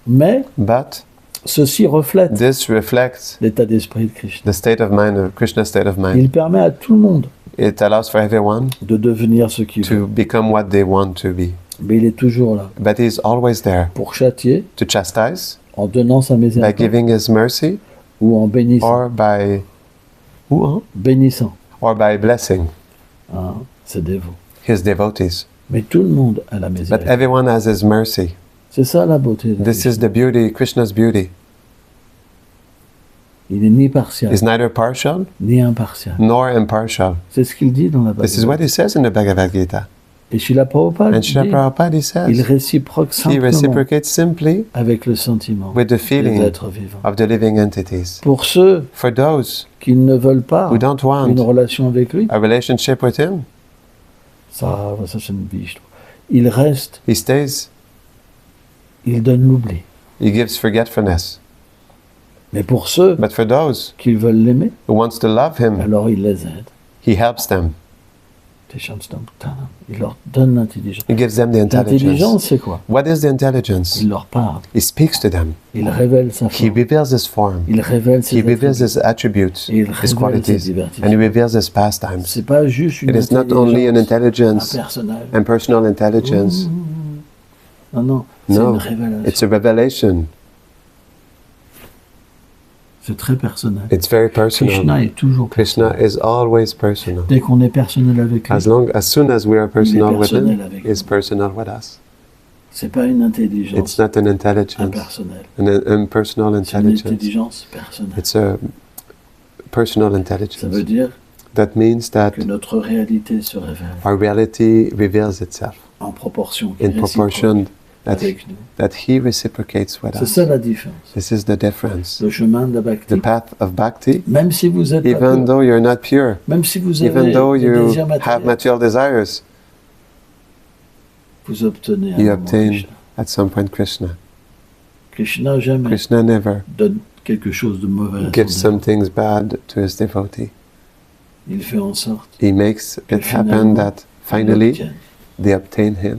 Mais but ceci reflète this reflects l'état d'esprit de Krishna. the state of mind of Krishna's state of mind. Il permet à tout le monde It allows for everyone de devenir ce qu'il veut. to become what they want to be. Mais il est toujours là But He's always there pour châtier to chastise en donnant sa by miséricorde giving His mercy ou en bénissant. Bénissant or by blessing hein, ses dévots. His devotees. Mais tout le monde a la But miséricorde. everyone has His mercy. C'est ça la beauté de This Krishna. is the beauty, Krishna's beauty. Il n'est ni partial, He's neither partial ni impartial. nor impartial. C'est ce qu'il dit dans la This is Bhagavad what He says in the Bhagavad Gita. Et Srila Prabhupada And Srila dit, Prabhupada, He il says, réciproque He simplement reciprocates simply avec le sentiment with the des feeling êtres vivants. of the living entities. Pour ceux For those qui ne veulent pas who don't une want relation avec lui, a relationship with Him, ça c'est une biche. Il reste, He stays, il donne l'oubli. He gives forgetfulness. Mais pour ceux But for those qui veulent l'aimer, who wants to love Him, alors il les aide. He helps them. Il leur donne l'intelligence. He gives them the L'intelligence, intelligence. c'est quoi? What is the intelligence? Il leur parle. He speaks to them. Il révèle sa He forme. reveals his form. Il révèle ses He reveals attributs. his attributes, Et il his révèle ses qualities, divertissements. and he reveals his pastimes. C'est pas juste une It is not only an intelligence impersonnelle. and personal intelligence. Non, non, c'est No, une révélation. it's a revelation. C'est très personnel. It's very personal. Krishna est toujours Krishna is always personal. Dès qu'on est personnel avec lui, As soon as we are personal with personnel him, avec he is personal with us. c'est pas une It's intelligence not an intelligence, impersonnelle. an impersonal C'est une intelligence. intelligence personnelle. It's a personal Ça veut intelligence. dire That means that que notre réalité se révèle our reality reveals itself en proportion, in proportion avec nous. that he reciprocates with C'est us. ça la différence. This is the difference. Le chemin de la bhakti, The path of bhakti, même si vous êtes pas even pur, though you're not pure, même si vous avez even though des you désirs have matériels, material desires, vous obtenez un you moment obtain Krishna. at some point Krishna. Krishna jamais Krishna never donne quelque chose de mauvais à gives son some things bad to his devotee. Il fait en sorte He makes it happen finalement, that qu'il finally obtienne. they obtain him,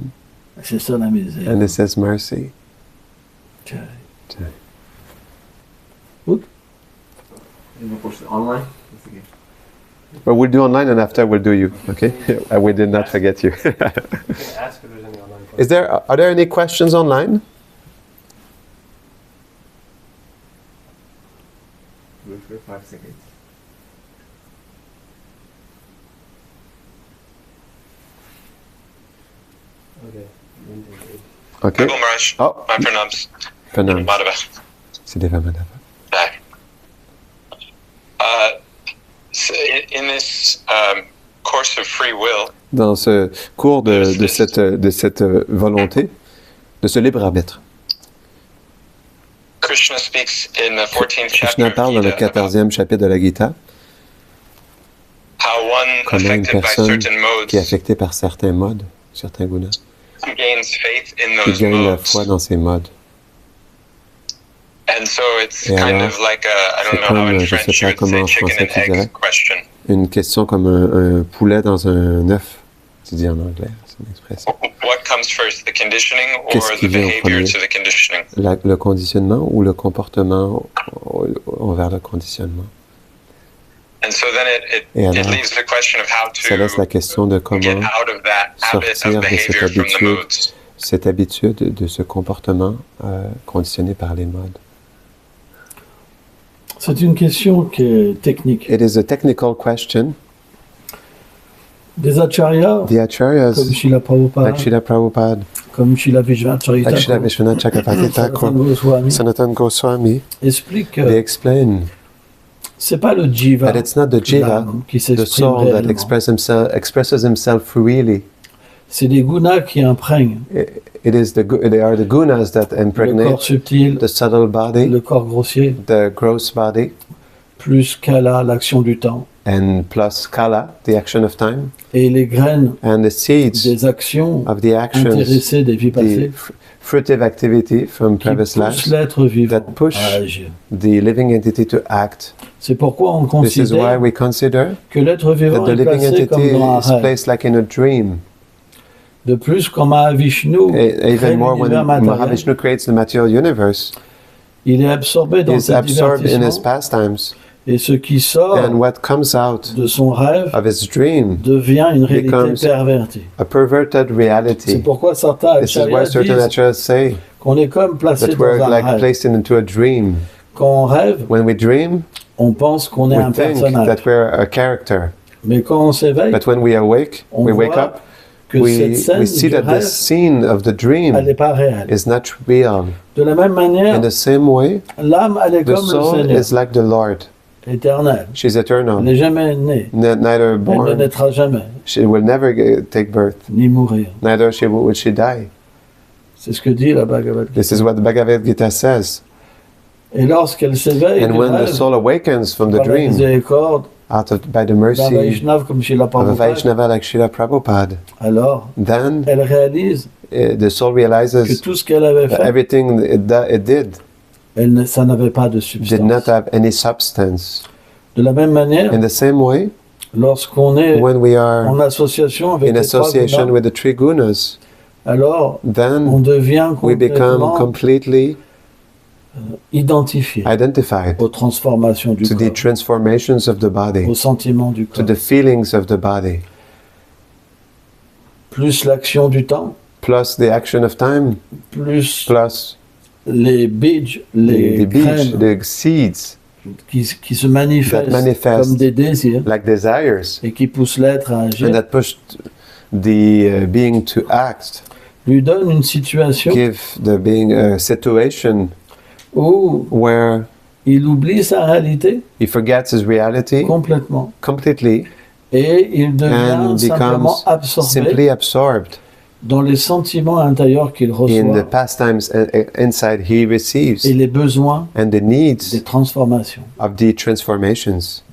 C'est ça la misère. and this is mercy. Tiens. You post it online? That's okay. But we'll do online, and after we'll do you. Okay? We did not forget you. Ask if there's any online questions. Are there any questions online? Wait for 5 seconds. Okay. Okay. Google Maharaj. Oh, My pranams. Pranam. Madhava. C'est des Madhava. Bye. So in this course of free will, Dans ce cours de cette volonté, de ce libre arbitre, Krishna speaks in the 14th chapter Krishna of parle dans le Gita about 14e chapitre de la Gita, how one comment une affected by personne certain modes qui est affectée par certains modes, certains gunas, gains faith in qui those gagne la modes. foi dans ces modes. And so it's Et kind alors, of like a, I c'est don't know how comme, in je sais French pas you would comment say en chicken français and tu dirais. egg question. Une question comme un poulet dans un œuf, tu dis en anglais, c'est une expression. What comes first, the conditioning or Qu'est-ce qui the vient en behavior premier? to the conditioning? Le conditionnement ou le comportement envers le conditionnement. And so then Et it alors, leaves the question of how ça laisse la to question de get comment out of that habit sortir of de cette behavior from the habitude, modes. cette habitude de ce comportement conditionné par les modes. C'est une question qui est technique. It is a technical question. Des acharyas, The acharyas, comme Srila Prabhupada, like Srila Prabhupada, comme Srila Vishvacharita, like Srila Vishwanath Chakravarti Thakur, Goswami, Sanatana Goswami, explique they que explain c'est pas le jiva, that it's not the jiva, l'âme, qui the s'exprime soul that réellement. expresses himself freely. C'est des gunas qui imprègnent It is they are the gunas that le corps impregnate subtil, the subtle body, le corps grossier, the gross body, plus kala, l'action du temps, and plus kala, the action of time, et les graines and the seeds des actions of the actions, intéressées des vies the passées, fruitive activity from qui previous poussent lives, l'être vivant that push à agir. the living entity to act. C'est pourquoi on This is why considère we consider que l'être that vivant the est living placé comme entity dans un is rêve. placed like in a dream. De plus, quand Mahavishnu crée Even more when l'univers matériel, Mahavishnu creates the material universe, il est absorbé he dans is ses absorbed in his divertissements, pastimes, et ce qui sort and what comes out de son rêve of his dream, devient une réalité becomes pervertie. a perverted C'est reality. pourquoi certains This is why acharyas certain disent acharyas say qu'on est comme placé that dans we're un like rêve. placed into a dream. Quand on rêve, When we dream, on pense qu'on est we un think personnage. that we're a character. Mais quand on s'éveille, But when we awake, on we wake voit up, que cette scène we see du that the rêve, scene of the elle dream n'est pas réelle. is not real. De la même manière, In the same way, l'âme, elle est the comme le soul Seigneur, is like the Lord. éternelle. She's Elle eternal, n'est jamais née. neither Elle ne born. naîtra jamais, She will never take birth, ni mourir. neither will she die. C'est ce que dit la Bhagavad Gita. This is what the Bhagavad Gita says. Et lorsqu'elle s'éveille And du when the rêve, soul awakens from the par la dream, miséricorde by the d'un mercy Vaishnav comme Srila of a Prabhupada, Vaishnava like Srila Prabhupada, alors then elle réalise the soul que realizes tout ce qu'elle avait that fait, everything it did ça n'avait pas de did not substance. have any substance. De la même manière, In the same way, Lorsqu'on est when we are en association avec in les trois association gunas, with the three gunas, alors on then devient we become complètement completely identifié identified aux transformations du to the corps, transformations of the body, aux sentiments du to corps. the feelings of the body, Plus l'action du temps, plus the action of time, plus plus les bij, les the beach, graines the seeds, qui se manifestent manifest comme des désirs like desires, et qui poussent l'être à agir, and that push the being to act, lui donnent une situation give the being a situation où where il oublie sa réalité he forgets his reality complètement completely et il devient and simplement becomes absorbé simply absorbed dans les sentiments intérieurs qu'il in the reçoit pastimes inside he receives et les besoins and the des needs transformations of the transformations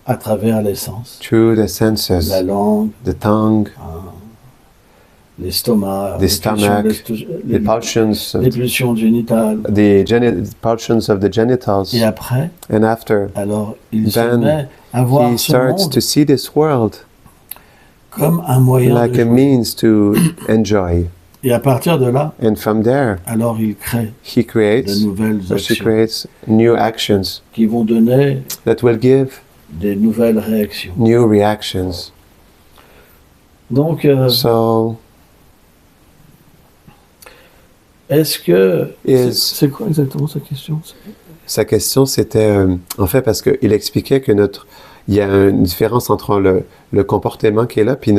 à travers les sens, through the senses, la langue, the tongue, l'estomac, the les stomach, pulsions, the pulsions, les pulsions génitales. pulsions of the genitals, Et après, and after alors il se Then met à voir he ce starts monde to see this world comme un moyen like de a jouir. means to enjoy, Et à partir de là, and from there alors il crée he de creates nouvelles or she actions creates new actions qui vont donner that will give des nouvelles réactions. new reactions. Donc, So est-ce que... Is- C'est quoi exactement sa question? sa question c'était en fait parce qu'il expliquait que il y a une différence entre le comportement qui est là puis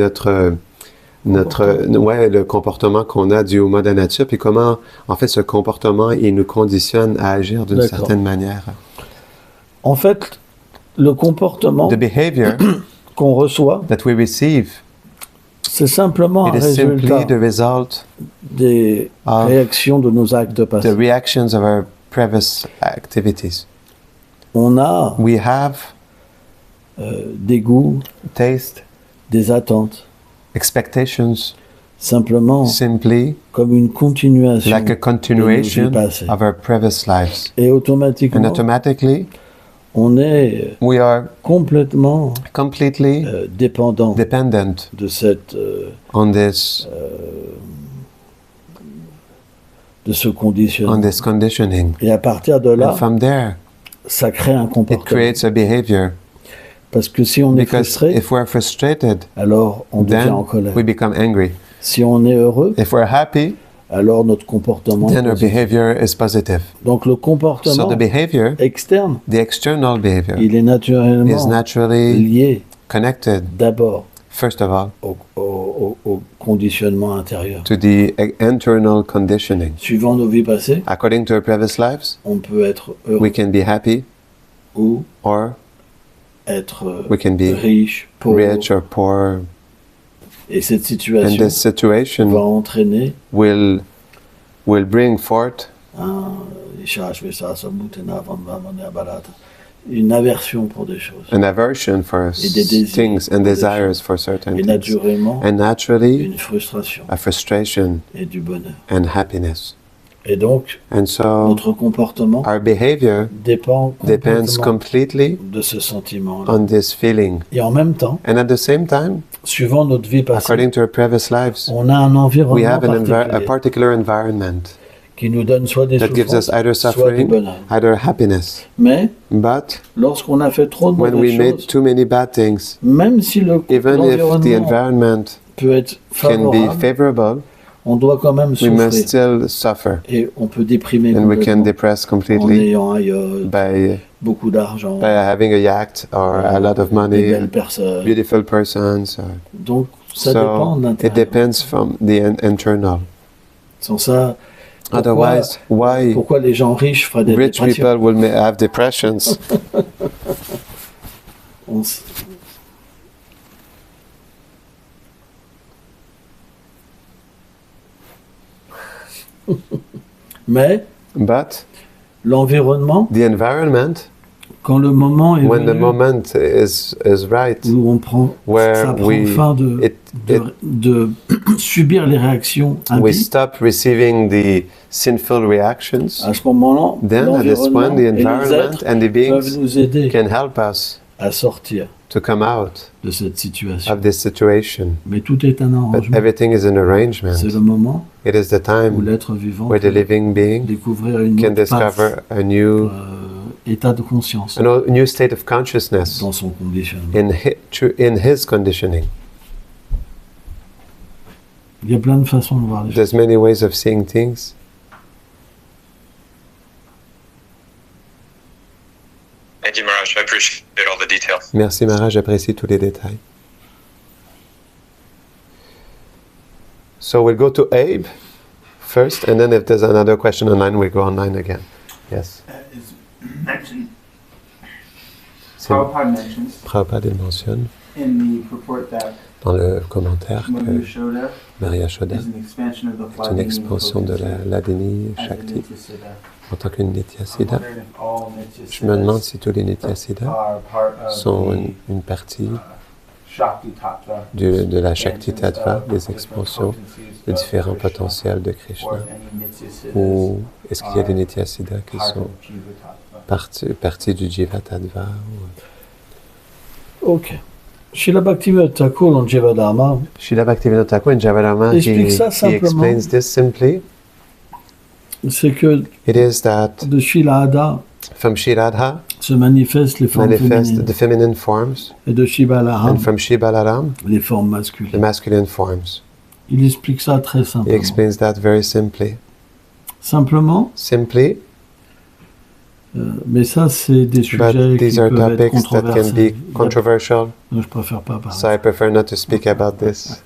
le comportement qu'on a dû au mode de la nature, puis comment en fait ce comportement il nous conditionne à agir d'une D'accord. certaine manière. En fait, le comportement The behavior qu'on reçoit, that we receive, c'est simplement it un is simply résultat the result des of réactions de nos actes the passés. reactions of our previous activities. On a We have des goûts, taste, des attentes, expectations, simplement simply comme une continuation like a continuation de nos vies passées. of our previous lives. Et And automatiquement, automatically, on est we are complètement completely dépendant dependent de cette on this de ce conditionnement. conditioning. Et à partir de là, And from there, ça crée un it comportement. creates a behavior. Parce que si on est Because frustré, if we're frustrated, alors on devient en then colère. we become angry. Si on est heureux, If we're happy, alors notre comportement est then our positif. behavior is positive. Donc le So comportement the behavior, externe, the external behavior, il est is naturellement naturally lié connected, d'abord first of all, au conditionnement intérieur. to the internal conditioning. Suivant nos vies passées, According to our previous lives, on peut être heureux we can be happy ou or être we can be riche, pauvre. rich or poor. Et cette And situation this situation va entraîner will bring forth une aversion pour des choses. an aversion for Et des désirs things and pour des desires for certain Et things. naturellement, And naturally, une frustration a frustration et du bonheur. and happiness. Et donc, And so, notre comportement our behavior dépend depends complètement completely de ce sentiment-là. on this feeling. Et en même temps, And at the same time, suivant notre vie passée, according to our previous lives, on a un we environnement have a particulier particular environment qui nous donne soit des that gives us souffrances, either soit du suffering, bonheur. either happiness. Mais But lorsqu'on a fait trop de when we mauvaises made choses, too many bad things, même si even if the l'environnement environment peut être can be favorable, favorable, on doit quand même we must souffrir. still suffer. Et on peut déprimer And we can complètement depress en completely ayant un yacht, by beaucoup d'argent, having a yacht or a lot of des money, belles personnes. beautiful persons. Donc ça dépend de So it l'intérieur. depends from the internal. Sans ça, pourquoi, Otherwise, why pourquoi les gens riches feraient des rich dépressions? people will have depressions? On s- Mais But l'environnement, the environment, quand le moment est when the venu moment is right, où on prend, where ça prend we fin de subir les réactions we impies, stop receiving the sinful reactions, à ce moment-là, then at this l'environnement point the et les environment êtres and the peuvent beings nous aider can help us à sortir to come out de cette situation. of this situation. Mais tout est un But arrangement. everything is an arrangement. C'est le moment It is the où time l'être vivant where the peut living being découvrir une can autre discover path, a new état de conscience new state of consciousness dans son conditionnement. in his conditioning. Il y a plein de façons de voir les choses. There's many ways of seeing things. Thank you, Maharaj. I appreciate all the details. Merci Mara, j'apprécie tous les détails. So we'll go to Abe first, and then if there's another question online, we'll go online again. Yes. Is mentioned, C'est- Prabhupada mentions Prabhupada il mentionne in the purport that dans le commentaire Mother que Yashoda Maria Shoda is an expansion of the est une Vladimir expansion de la Ladini as a Shakti Nityasiddha. en tant qu'une I'm Nityasiddha. wondering if all Je me demande Nityasiddhas si tous les Nityasiddhas are part of sont the une partie Shakti Tattva, de la Shakti Tattva, des different expansions potencies de of différents Krishna, potentiels de or Krishna. if any Nityasiddhas Ou est-ce qu'il y a des Nityasiddhas qui part sont of Jiva Tattva. partie du Jiva Tattva Ok. Srila Bhaktivinoda Thakur dans Jivadharma, Srila Bhaktivinoda Thakur in Javarama, Explique ça he simplement. explains this simply. c'est que It is that de Srila Ada from Shiradha se manifestent les formes manifest féminines the feminine forms, et de Shiva Balaram and from Shiva Balaram, les formes the masculines. masculine forms. Il explique ça très He simplement. explains that very simply. Simplement, Simply, mais ça c'est des but sujets these qui are peuvent être topics that can controversés. be controversial, Donc je préfère pas parler. so I prefer not to speak about this.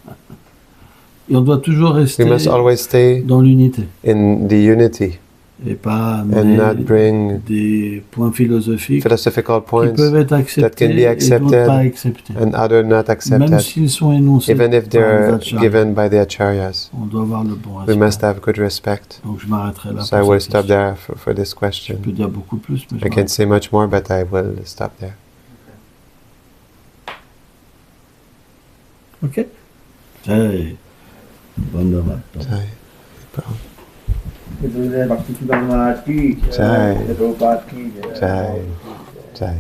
Et on doit toujours rester We must always stay dans l'unité in the unity et pas and amener not bring des points philosophiques philosophical qui points peuvent être that acceptés can be et accepted d'autres pas acceptés. and other not Même accepted, s'ils sont énoncés even if par les they're acharyas, given by the acharyas. on doit avoir le bon We respect. must have good respect. Donc je m'arrêterai là So I pour will cette stop question. there for this Je question. peux dire beaucoup plus, mais je I can m'arrête. say much more, but I will stop there. Ok. Jai. Vandana. Jai. Bhakti Siddhanta Maharaj ki Jai. Prabhupada ki Jai. Jai.